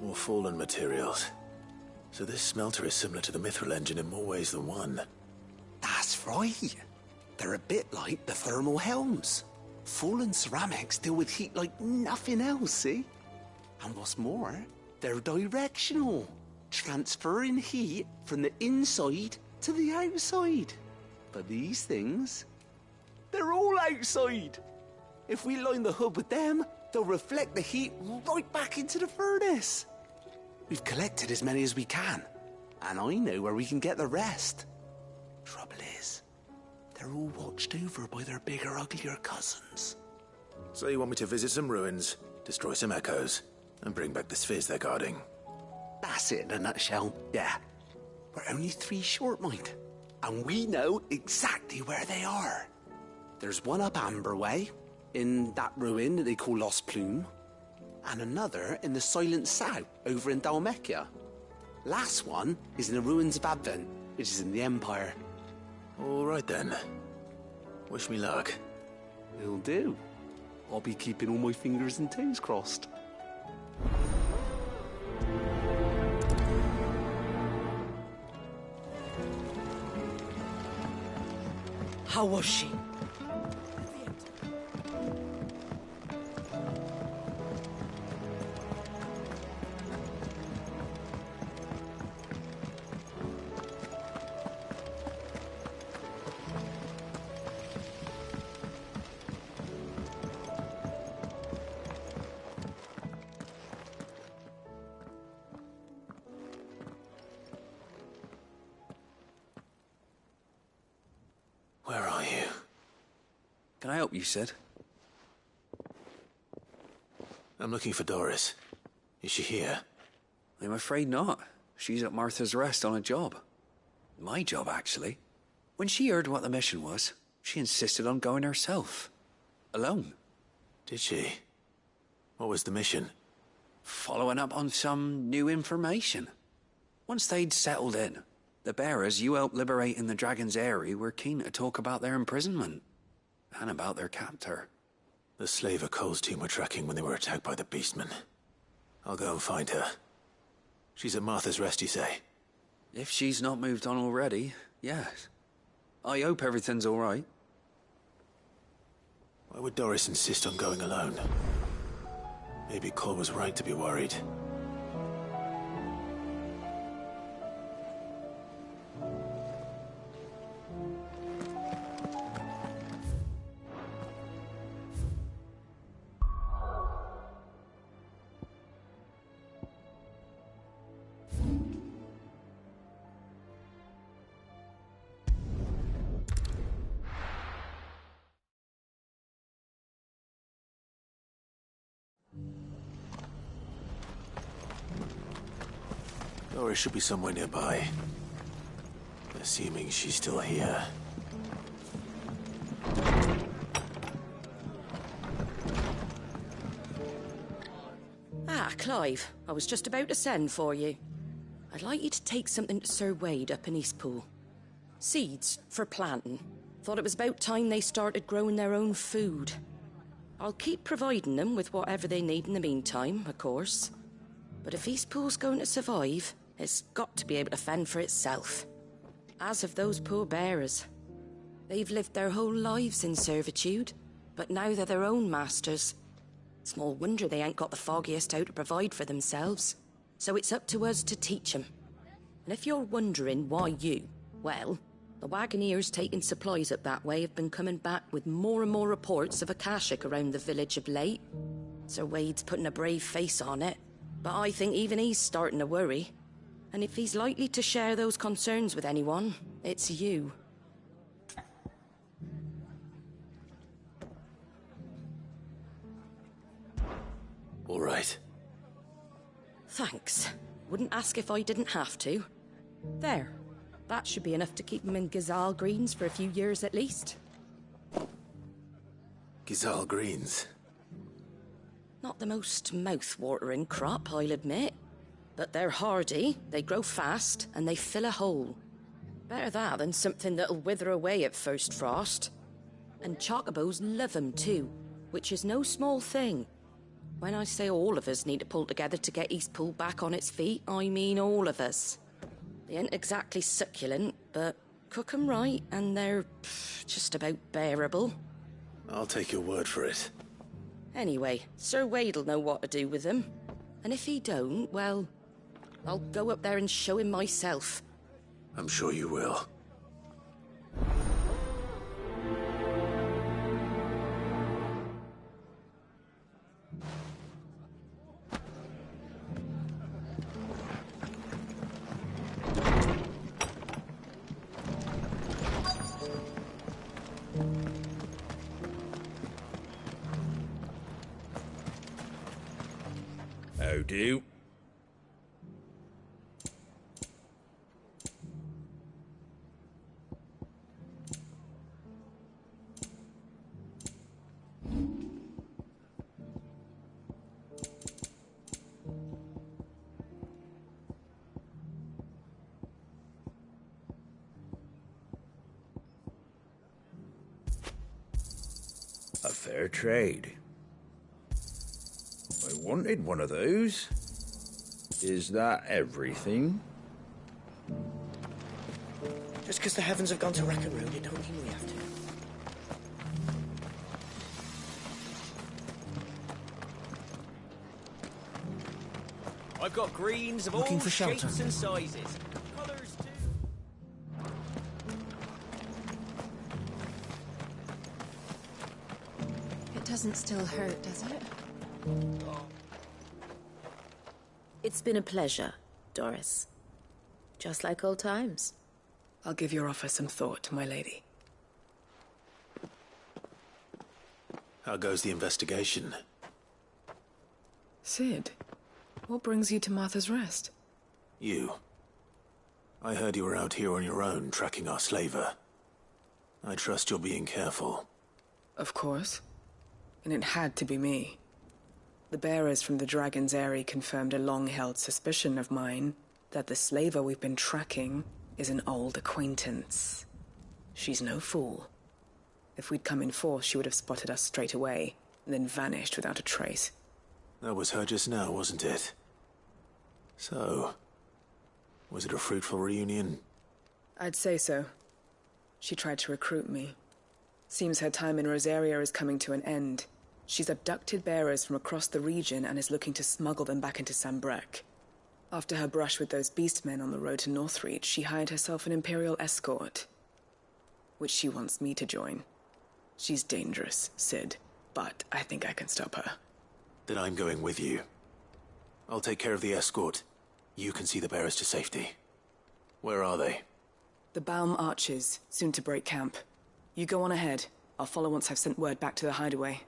More fallen materials. So this smelter is similar to the mithril engine in more ways than one. That's right. They're a bit like the thermal helms. Fallen ceramics deal with heat like nothing else, see? And what's more, they're directional, transferring heat from the inside to the outside. But these things, they're all outside. If we line the hood with them, they'll reflect the heat right back into the furnace. We've collected as many as we can, and I know where we can get the rest. Trouble is, they're all watched over by their bigger, uglier cousins. So you want me to visit some ruins, destroy some echoes, and bring back the spheres they're guarding? That's it in a nutshell, yeah. We're only 3 short, mind. And we know exactly where they are. There's one up Amber Way, in that ruin that they call Lost Plume, and another in the Silent South, over in Dalmekia. Last one is in the ruins of Advent, which is in the Empire. All right then. Wish me luck. Will do. I'll be keeping all my fingers and toes crossed. How was she? Where are you? Can I help you, Sid? I'm looking for Doris. Is she here? I'm afraid not. She's at Martha's Rest on a job. My job, actually. When she heard what the mission was, she insisted on going herself. Alone. Did she? What was the mission? Following up on some new information. Once they'd settled in, the bearers you helped liberate in the Dragon's Eyrie were keen to talk about their imprisonment. And about their captor. The slaver Cole's team were tracking when they were attacked by the Beastmen. I'll go and find her. She's at Martha's Rest, you say? If she's not moved on already, yes. I hope everything's all right. Why would Doris insist on going alone? Maybe Cole was right to be worried. Doris should be somewhere nearby. Assuming she's still here. Ah, Clive. I was just about to send for you. I'd like you to take something to Sir Wade up in Eastpool. Seeds for planting. Thought it was about time they started growing their own food. I'll keep providing them with whatever they need in the meantime, of course. But if Eastpool's going to survive, it's got to be able to fend for itself. As have those poor bearers. They've lived their whole lives in servitude, but now they're their own masters. Small wonder they ain't got the foggiest how to provide for themselves. So it's up to us to teach them. And if you're wondering why you, well, the Wagoneers taking supplies up that way have been coming back with more and more reports of Akashic around the village of late. Sir Wade's putting a brave face on it, but I think even he's starting to worry. And if he's likely to share those concerns with anyone, it's you. All right. Thanks. Wouldn't ask if I didn't have to. There. That should be enough to keep him in Gazal Greens for a few years at least. Gazal Greens? Not the most mouth-watering crop, I'll admit. But they're hardy, they grow fast, and they fill a hole. Better that than something that'll wither away at first frost. And chocobos love 'em too, which is no small thing. When I say all of us need to pull together to get Eastpool back on its feet, I mean all of us. They ain't exactly succulent, but cook 'em right, and they're just about bearable. I'll take your word for it. Anyway, Sir Wade'll know what to do with them. And if he don't, well, I'll go up there and show him myself. I'm sure you will. How do? A fair trade. I wanted one of those. Is that everything? Just because the heavens have gone to Rackaroon, it don't mean we have to. I've got greens of Looking all for shelter. shapes and sizes. Colours too. It doesn't still hurt, does it? It's been a pleasure, Doris. Just like old times. I'll give your offer some thought, my lady. How goes the investigation? Sid, what brings you to Martha's Rest? You. I heard you were out here on your own, tracking our slaver. I trust you're being careful. Of course. And it had to be me. The bearers from the Dragon's Eyrie confirmed a long-held suspicion of mine that the slaver we've been tracking is an old acquaintance. She's no fool. If we'd come in force, she would have spotted us straight away, and then vanished without a trace. That was her just now, wasn't it? So, was it a fruitful reunion? I'd say so. She tried to recruit me. Seems her time in Rosaria is coming to an end. She's abducted bearers from across the region and is looking to smuggle them back into Sambrec. After her brush with those beastmen on the road to Northreach, she hired herself an Imperial escort, which she wants me to join. She's dangerous, Sid, but I think I can stop her. Then I'm going with you. I'll take care of the escort. You can see the bearers to safety. Where are they? The Baum Archers, soon to break camp. You go on ahead. I'll follow once I've sent word back to the hideaway.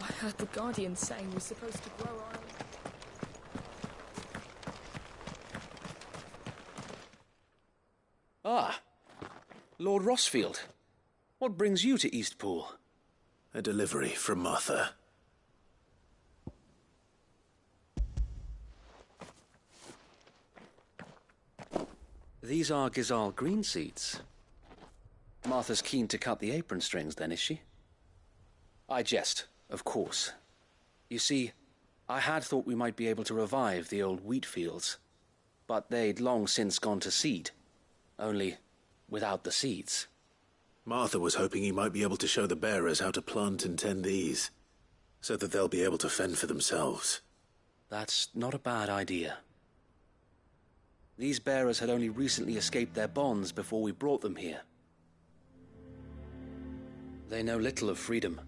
I heard the Guardian saying we're supposed to grow our own. Ah, Lord Rossfield. What brings you to Eastpool? A delivery from Martha. These are Gizal green seeds. Martha's keen to cut the apron strings, then, is she? I jest, of course. You see, I had thought we might be able to revive the old wheat fields, but they'd long since gone to seed, only without the seeds. Martha was hoping he might be able to show the bearers how to plant and tend these, so that they'll be able to fend for themselves. That's not a bad idea. These bearers had only recently escaped their bonds before we brought them here. They know little of freedom,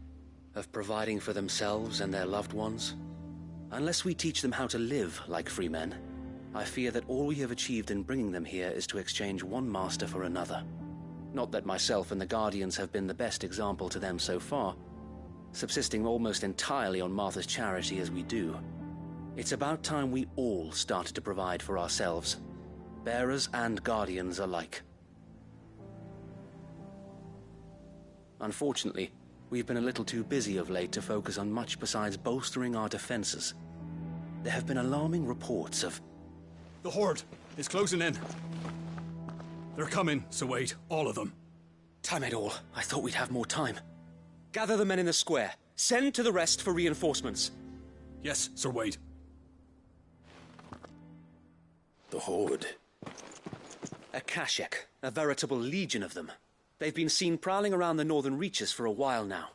of providing for themselves and their loved ones. Unless we teach them how to live like free men, I fear that all we have achieved in bringing them here is to exchange one master for another. Not that myself and the Guardians have been the best example to them so far, subsisting almost entirely on Martha's charity as we do. It's about time we all started to provide for ourselves, bearers and Guardians alike. Unfortunately, we've been a little too busy of late to focus on much besides bolstering our defenses. There have been alarming reports of... The Horde is closing in. They're coming, so wait, all of them. Time it all. I thought we'd have more time. Gather the men in the square. Send to the rest for reinforcements. Yes, Sir Wade. The Horde. A Kashik, a veritable legion of them. They've been seen prowling around the northern reaches for a while now.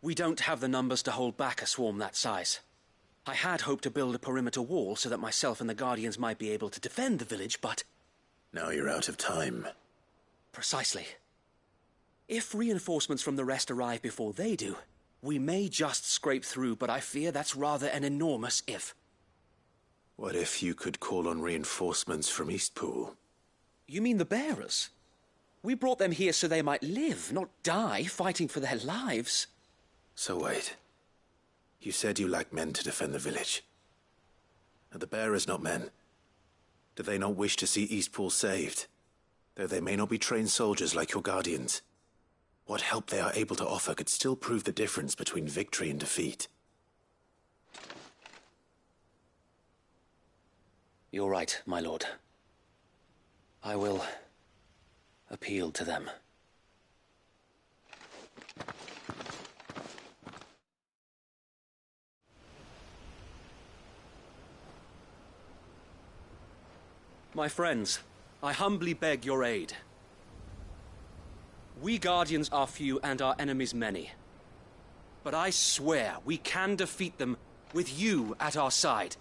We don't have the numbers to hold back a swarm that size. I had hoped to build a perimeter wall so that myself and the Guardians might be able to defend the village, but... Now you're out of time. Precisely. If reinforcements from the rest arrive before they do, we may just scrape through, but I fear that's rather an enormous if. What if you could call on reinforcements from Eastpool? You mean the bearers? We brought them here so they might live, not die fighting for their lives. So wait. You said you lack men to defend the village. Are the bearers not men? Do they not wish to see Eastpool saved? Though they may not be trained soldiers like your Guardians. What help they are able to offer could still prove the difference between victory and defeat. You're right, my lord. I will appeal to them. My friends, I humbly beg your aid. We Guardians are few and our enemies many. But I swear we can defeat them with you at our side.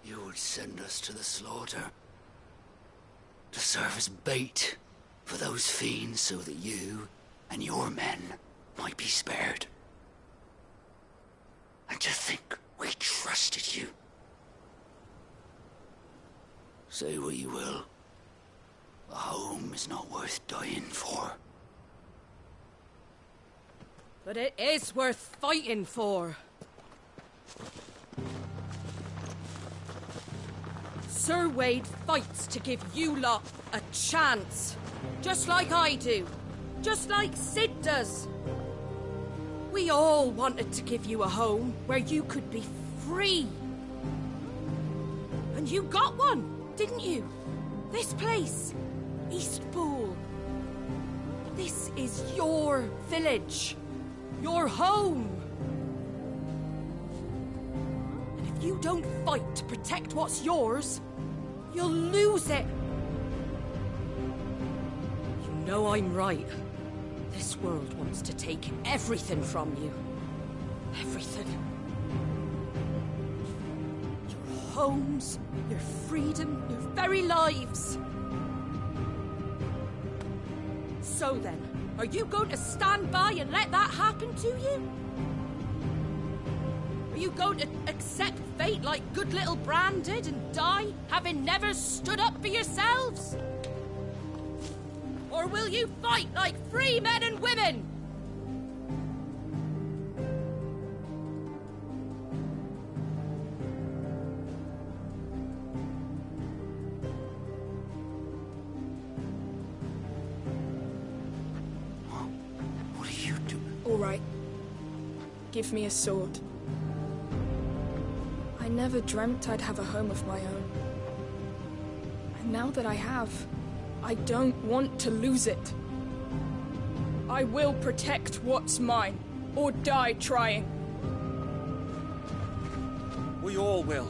You would send us to the slaughter. To serve as bait for those fiends so that you and your men might be spared. And to think we trusted you. Say what you will. A home is not worth dying for. But it is worth fighting for. Sir Wade fights to give you lot a chance. Just like I do. Just like Sid does. We all wanted to give you a home where you could be free. And you got one, didn't you? This place, Eastpool. This is your village. Your home. And if you don't fight to protect what's yours, you'll lose it. You know I'm right. This world wants to take everything from you. Everything. Your homes, your freedom, your very lives. So then, are you going to stand by and let that happen to you? Are you going to accept fate like good little Bran did and die, having never stood up for yourselves? Or will you fight like free men and women? What are you doing? All right. Give me a sword. I never dreamt I'd have a home of my own. And now that I have, I don't want to lose it. I will protect what's mine, or die trying. We all will.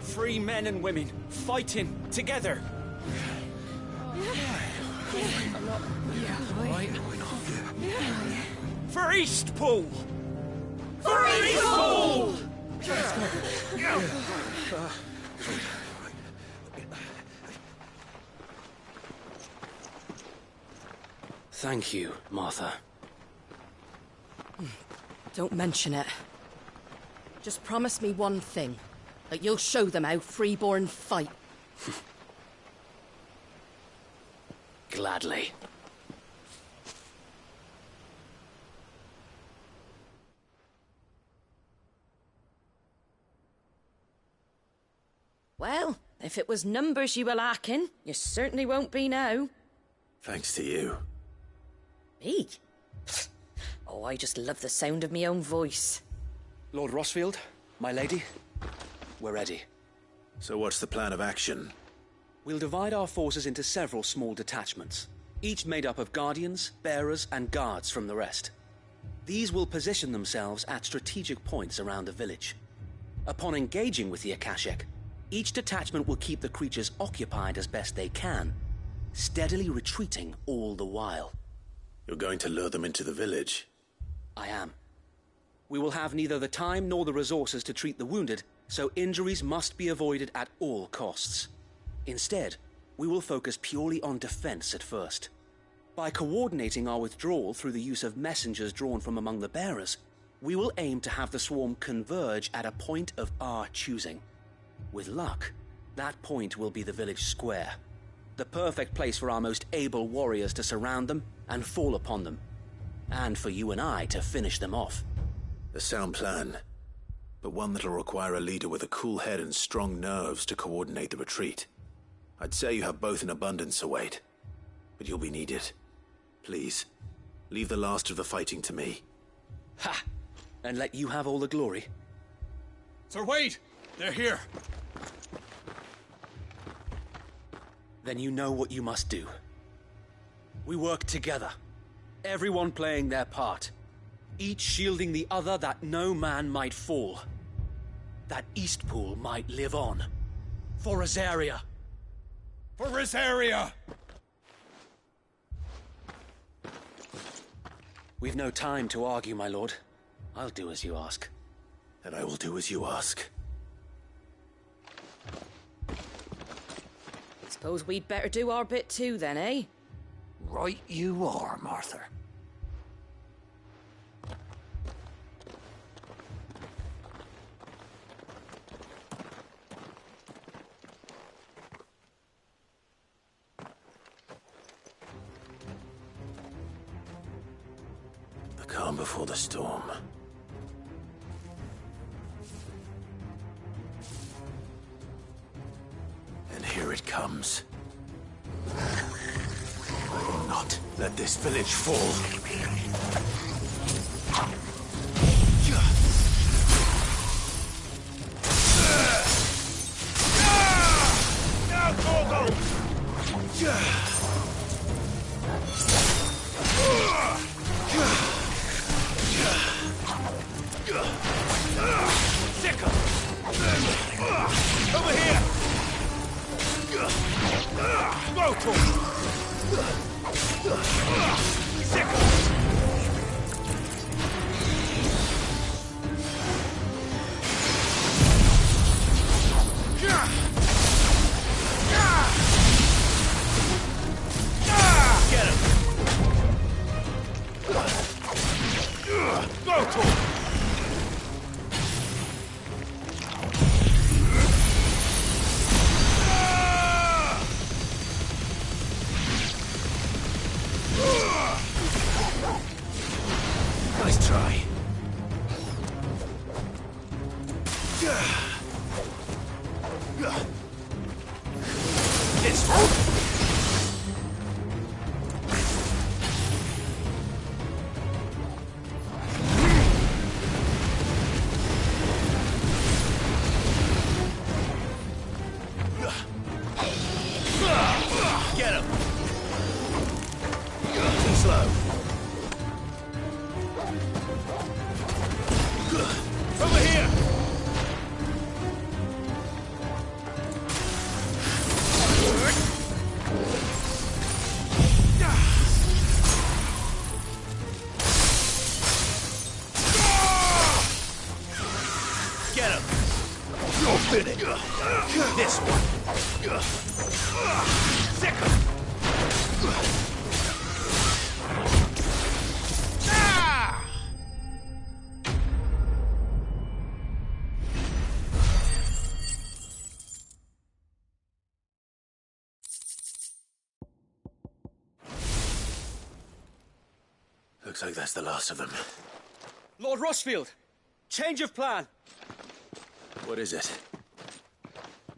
Free men and women, fighting together. For Eastpool! For Eastpool! Thank you, Martha. Don't mention it. Just promise me one thing. That you'll show them how freeborn fight. Gladly. Well, if it was numbers you were lacking, you certainly won't be now. Thanks to you. Me? Oh, I just love the sound of my own voice. Lord Rossfield, my lady, we're ready. So what's the plan of action? We'll divide our forces into several small detachments. each made up of guardians, bearers, and guards from the rest. These will position themselves at strategic points around the village. Upon engaging with the Akashic, each detachment will keep the creatures occupied as best they can, steadily retreating all the while. You're going to lure them into the village? I am. We will have neither the time nor the resources to treat the wounded, so injuries must be avoided at all costs. Instead, we will focus purely on defense at first. By coordinating our withdrawal through the use of messengers drawn from among the bearers, we will aim to have the swarm converge at a point of our choosing. With luck, that point will be the village square, the perfect place for our most able warriors to surround them and fall upon them, and for you and I to finish them off. A sound plan, but one that'll require a leader with a cool head and strong nerves to coordinate the retreat. I'd say you have both in abundance, Sir Wade, but you'll be needed. Please, leave the last of the fighting to me. Ha! And let you have all the glory. Sir Wade! They're here! Then you know what you must do. We work together, everyone playing their part, each shielding the other that no man might fall, that Eastpool might live on. For Rosaria! For Rosaria! We've no time to argue, my lord. I'll do as you ask. And I will do as you ask. Suppose we'd better do our bit too, then, eh? Right you are, Martha. The calm before the storm. And here it comes. I will not let this village fall. Over here! Get him! Go to him! Nice try. It's Get him! Too slow. over here! Get him! You're finished. This one. Sick him! Looks like that's the last of them. Lord Rossfield! Change of plan! What is it?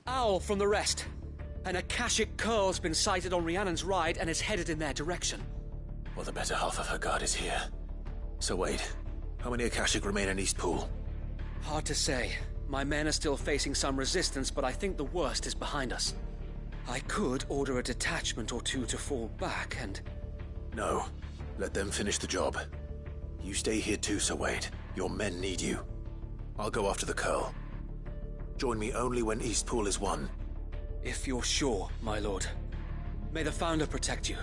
Owl from the rest. An Akashic curl's been sighted on Rhiannon's ride and is headed in their direction. Well, the better half of her guard is here. So wait, how many Akashic remain in Eastpool? Hard to say. My men are still facing some resistance, but I think the worst is behind us. I could order a detachment or two to fall back and No. Let them finish the job. You stay here too, Sir Wade. Your men need you. I'll go after the Curl. Join me only when Eastpool is won. If you're sure, my lord. May the Founder protect you.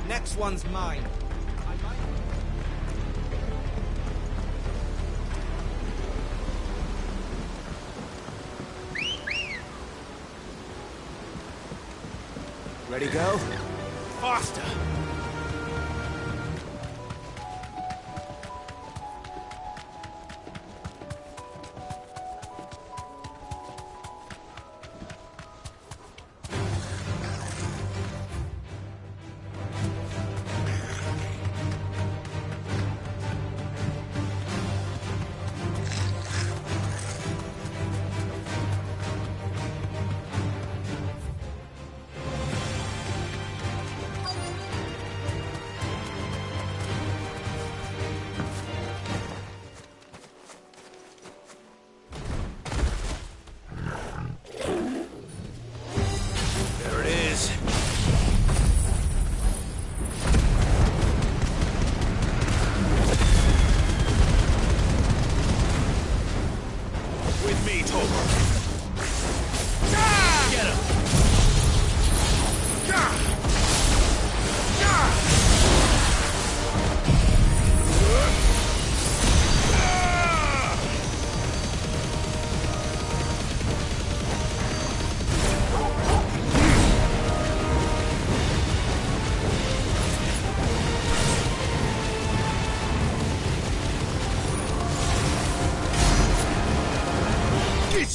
Next one's mine. Ready, go? Faster!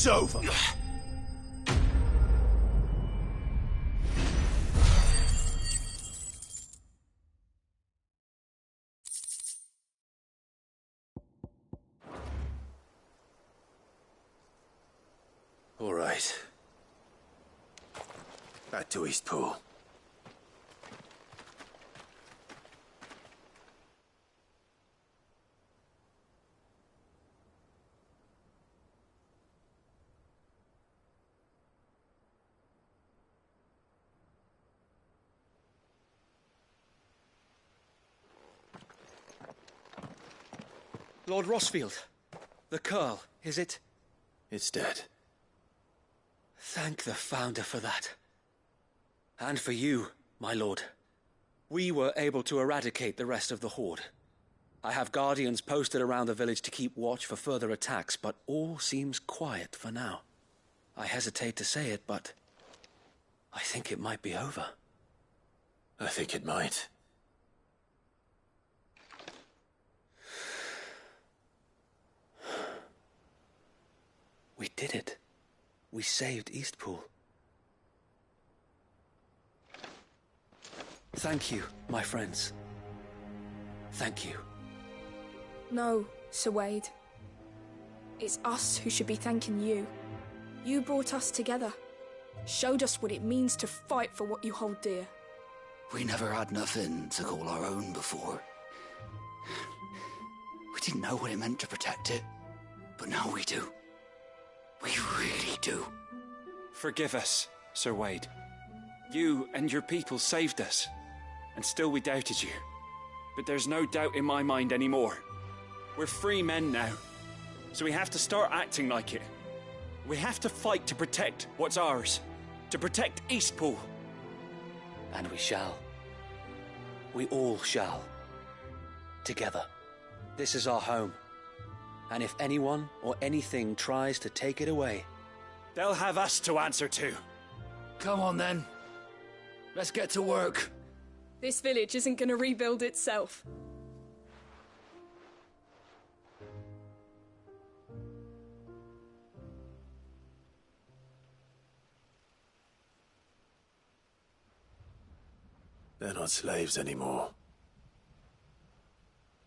It's over! All right. Back to Eastpool. Lord Rossfield, the Curl, is it? It's dead. Thank the Founder for that. And for you, my lord. We were able to eradicate the rest of the Horde. I have guardians posted around the village to keep watch for further attacks, but all seems quiet for now. I hesitate to say it, but I think it might be over. I think it might. We did it. We saved Eastpool. Thank you, my friends. Thank you. No, Sir Wade. It's us who should be thanking you. You brought us together. Showed us what it means to fight for what you hold dear. We never had nothing to call our own before. We didn't know what it meant to protect it, but now we do. We really do. Forgive us, Sir Wade. You and your people saved us, and still we doubted you. But there's no doubt in my mind anymore. We're free men now, so we have to start acting like it. We have to fight to protect what's ours, to protect Eastpool. And we shall. We all shall. Together. This is our home. And if anyone or anything tries to take it away, they'll have us to answer to. Come on then. Let's get to work. This village isn't gonna rebuild itself. They're not slaves anymore.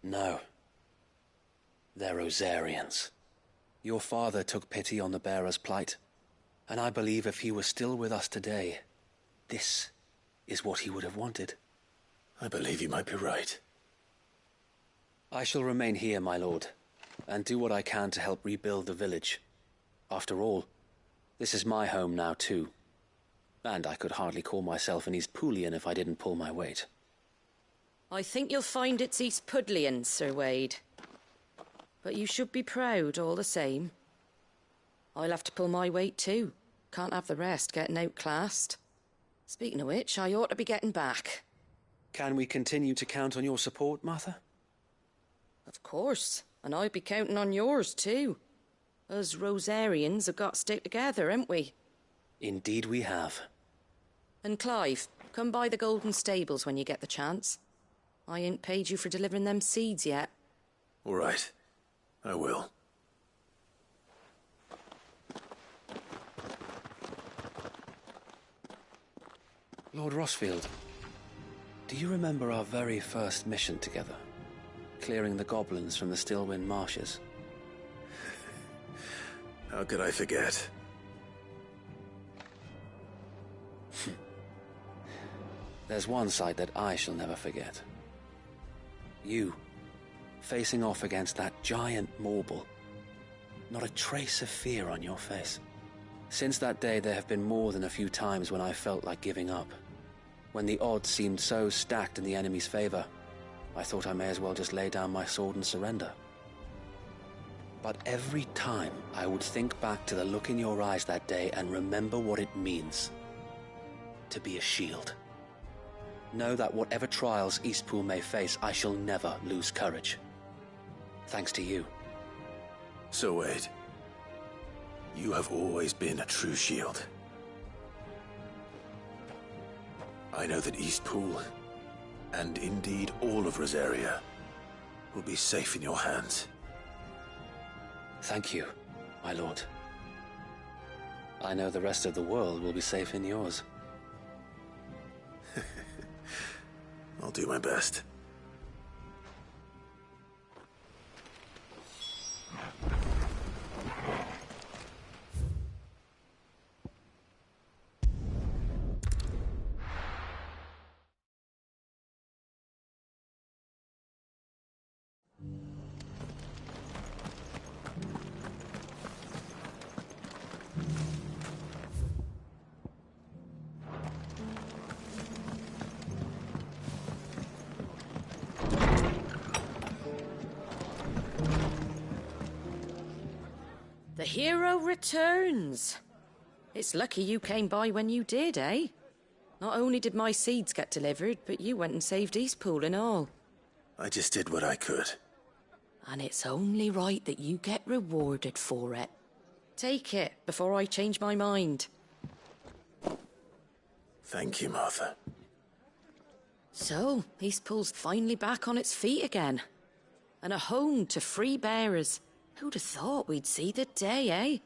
No. They're Rosarians. Your father took pity on the bearer's plight, and I believe if he were still with us today, this is what he would have wanted. I believe you might be right. I shall remain here, my lord, and do what I can to help rebuild the village. After all, this is my home now too. And I could hardly call myself an Eastpoolian if I didn't pull my weight. I think you'll find it's East Pudlian, Sir Wade. But you should be proud all the same. I'll have to pull my weight too. Can't have the rest getting outclassed. Speaking of which, I ought to be getting back. Can we continue to count on your support, Martha? Of course, and I'd be counting on yours too. Us Rosarians have got to stick together, haven't we? Indeed we have. And Clive, come by the Golden Stables when you get the chance. I ain't paid you for delivering them seeds yet. All right. I will. Lord Rossfield, do you remember our very first mission together? Clearing the goblins from the Stillwind marshes? How could I forget? There's one sight that I shall never forget. You, facing off against that giant Morble. Not a trace of fear on your face. Since that day, there have been more than a few times when I felt like giving up. When the odds seemed so stacked in the enemy's favor, I thought I may as well just lay down my sword and surrender. But every time, I would think back to the look in your eyes that day and remember what it means to be a shield. Know that whatever trials Eastpool may face, I shall never lose courage. Thanks to you. So Wade, you have always been a true shield. I know that Eastpool, and indeed all of Rosaria, will be safe in your hands. Thank you, my lord. I know the rest of the world will be safe in yours. I'll do my best. The hero returns. It's lucky you came by when you did, eh? Not only did my seeds get delivered, but you went and saved Eastpool and all. I just did what I could. And it's only right that you get rewarded for it. Take it before I change my mind. Thank you, Martha. So, Eastpool's finally back on its feet again. And a home to free bearers. Who'd have thought we'd see the day, eh?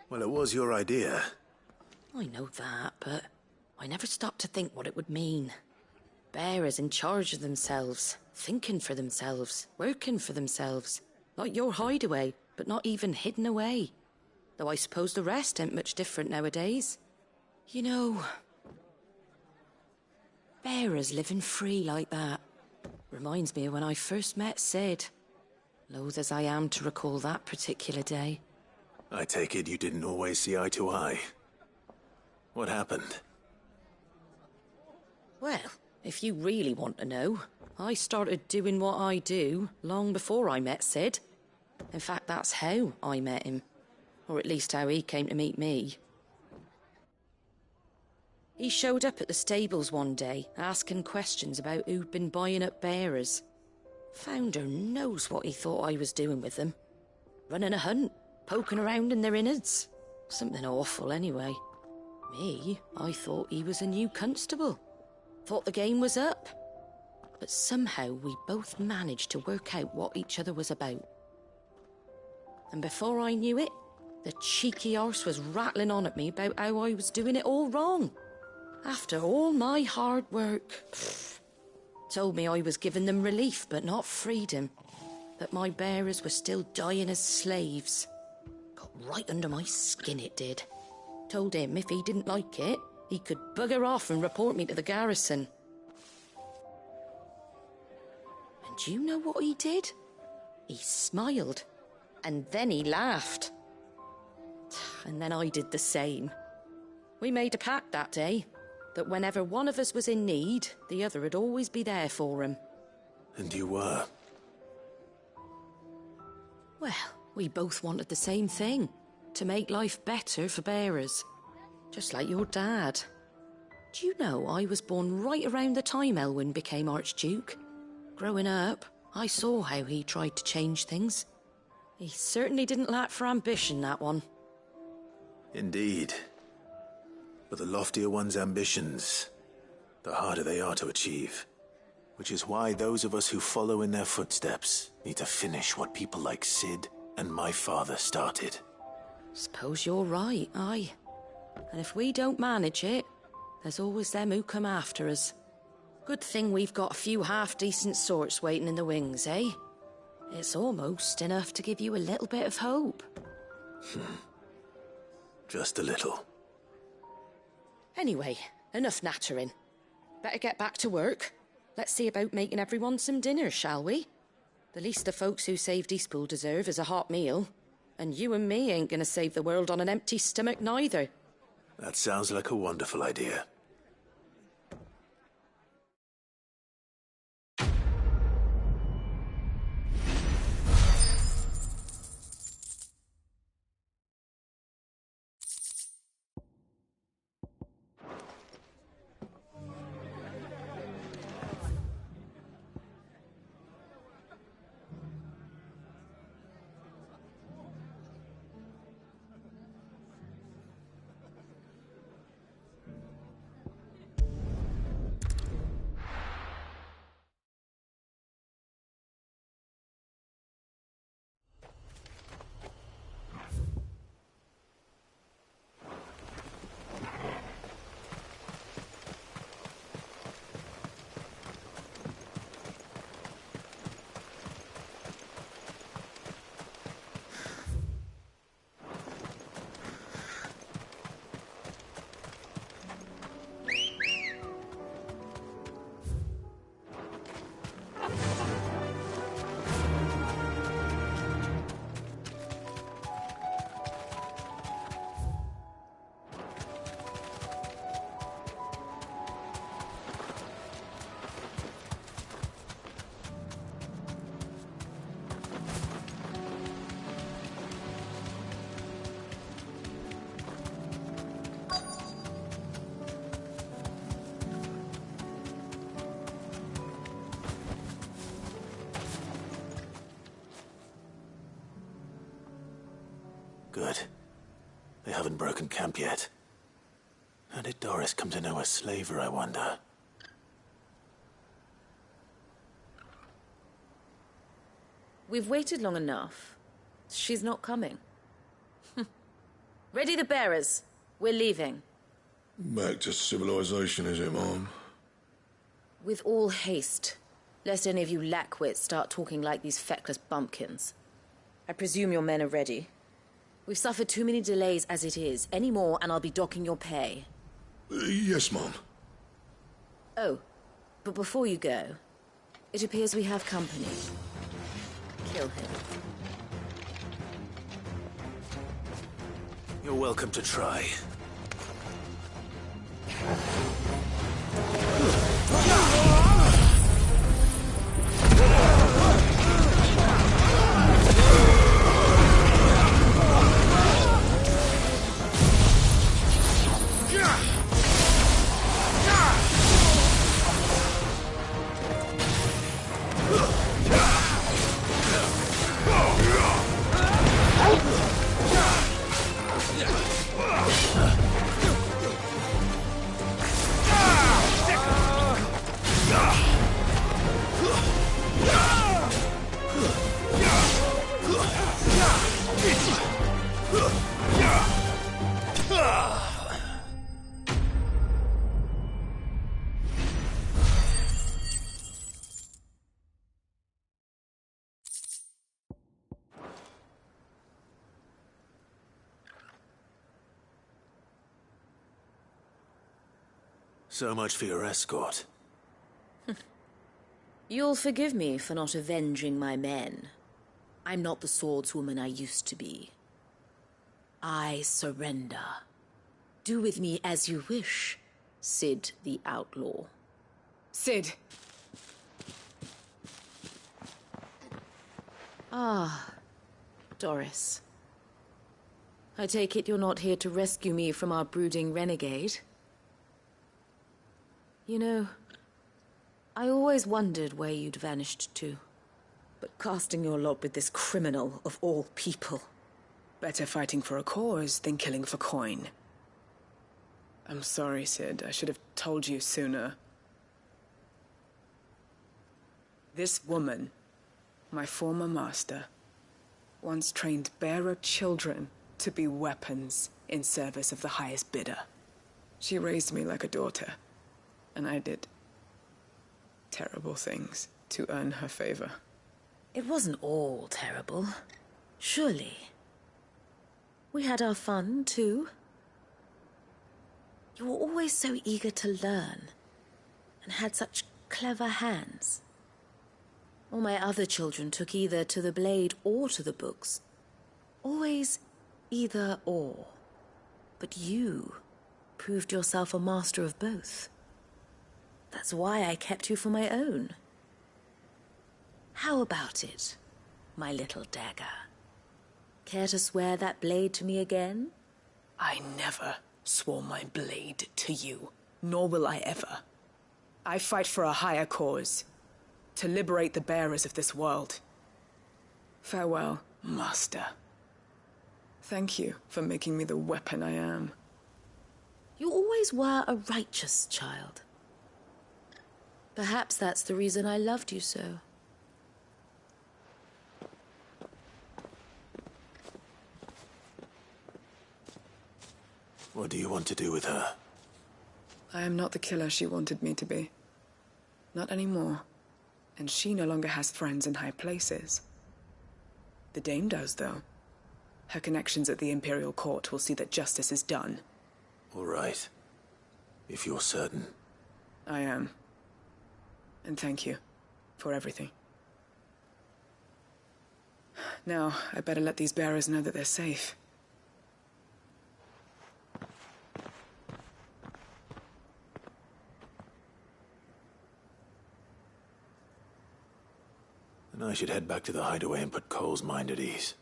Well, it was your idea. I know that, but I never stopped to think what it would mean. Bearers in charge of themselves, thinking for themselves, working for themselves. Like your hideaway, but not even hidden away. Though I suppose the rest ain't much different nowadays. You know, Bearers living free like that. Reminds me of when I first met Sid. Loath as I am to recall that particular day. I take it you didn't always see eye to eye. What happened? Well, if you really want to know, I started doing what I do long before I met Sid. In fact, that's how I met him. Or at least how he came to meet me. He showed up at the stables one day, asking questions about who'd been buying up bearers. Founder knows what he thought I was doing with them. Running a hunt, poking around in their innards. Something awful, anyway. Me, I thought he was a new constable. Thought the game was up. But somehow we both managed to work out what each other was about. And before I knew it, the cheeky arse was rattling on at me about how I was doing it all wrong. After all my hard work. Told me I was giving them relief, but not freedom. That my bearers were still dying as slaves. Got right under my skin, it did. Told him if he didn't like it, he could bugger off and report me to the garrison. And do you know what he did? He smiled. And then he laughed. And then I did the same. We made a pact that day, that whenever one of us was in need, the other would always be there for him. And you were? Well, we both wanted the same thing. To make life better for bearers. Just like your dad. Do you know I was born right around the time Elwyn became Archduke? Growing up, I saw how he tried to change things. He certainly didn't lack for ambition, that one. Indeed. But the loftier one's ambitions, the harder they are to achieve. Which is why those of us who follow in their footsteps need to finish what people like Sid and my father started. Suppose you're right, aye. And if we don't manage it, there's always them who come after us. Good thing we've got a few half-decent sorts waiting in the wings, eh? It's almost enough to give you a little bit of hope. Just a little. Anyway, enough nattering. Better get back to work. Let's see about making everyone some dinner, shall we? The least the folks who saved Eastpool deserve is a hot meal. And you and me ain't gonna save the world on an empty stomach neither. That sounds like a wonderful idea. Good. They haven't broken camp yet. How did Doris come to know a slaver, I wonder? We've waited long enough. She's not coming. Ready the bearers. We're leaving. Back to civilization, is it, Mom? With all haste. Lest any of you lackwits start talking like these feckless bumpkins. I presume your men are ready. We've suffered too many delays as it is. Any more and I'll be docking your pay. Yes, Mom. Oh, But before you go, it appears we have company. Kill him. You're welcome to try. So much for your escort. You'll forgive me for not avenging my men. I'm not the swordswoman I used to be. I surrender. Do with me as you wish, Cid the Outlaw. Cid! Ah, Doris. I take it you're not here to rescue me from our brooding renegade? You know, I always wondered where you'd vanished to. But casting your lot with this criminal of all people. Better fighting for a cause than killing for coin. I'm sorry, Cid. I should have told you sooner. This woman, my former master, once trained bearer children to be weapons in service of the highest bidder. She raised me like a daughter. And I did terrible things to earn her favor. It wasn't all terrible, surely. We had our fun, too. You were always so eager to learn, and had such clever hands. All my other children took either to the blade or to the books. Always either or. But you proved yourself a master of both. That's why I kept you for my own. How about it, my little dagger? Care to swear that blade to me again? I never swore my blade to you, nor will I ever. I fight for a higher cause, to liberate the bearers of this world. Farewell, Master. Thank you for making me the weapon I am. You always were a righteous child. Perhaps that's the reason I loved you so. What do you want to do with her? I am not the killer she wanted me to be. Not anymore. And she no longer has friends in high places. The Dame does, though. Her connections at the Imperial Court will see that justice is done. All right. If you're certain. I am. And thank you for everything. Now, I better let these bearers know that they're safe. And I should head back to the hideaway and put Cole's mind at ease.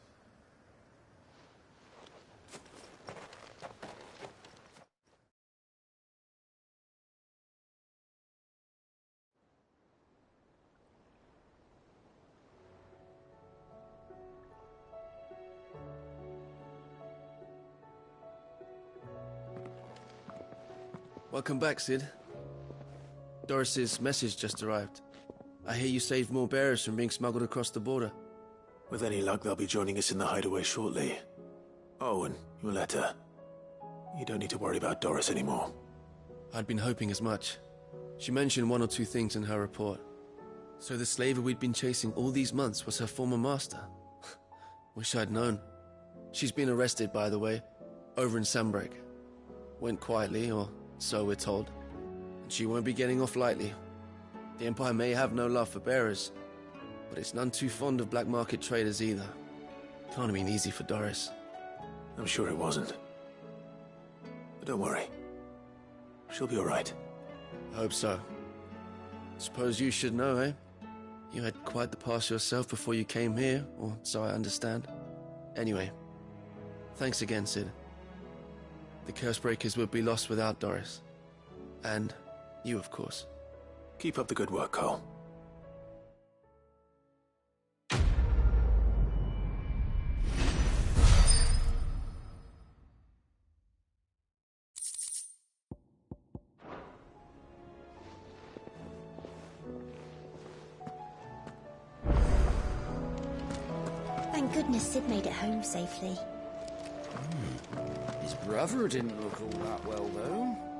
Welcome back, Cid. Doris's message just arrived. I hear you saved more bearers from being smuggled across the border. With any luck, they'll be joining us in the hideaway shortly. Oh, and your letter. You don't need to worry about Doris anymore. I'd been hoping as much. She mentioned one or two things in her report. So the slaver we'd been chasing all these months was her former master. Wish I'd known. She's been arrested, by the way, over in Sandbreak. Went quietly, or so we're told. And she won't be getting off lightly. The Empire may have no love for bearers, but it's none too fond of black market traders either. Can't have been easy for Doris. I'm sure it wasn't. But don't worry. She'll be all right. I hope so. Suppose you should know, eh? You had quite the past yourself before you came here, or so I understand. Anyway, thanks again, Sid. The Cursebreakers would be lost without Doris. And you, of course. Keep up the good work, Cole. Thank goodness Sid made it home safely. His brother didn't look all that well, though.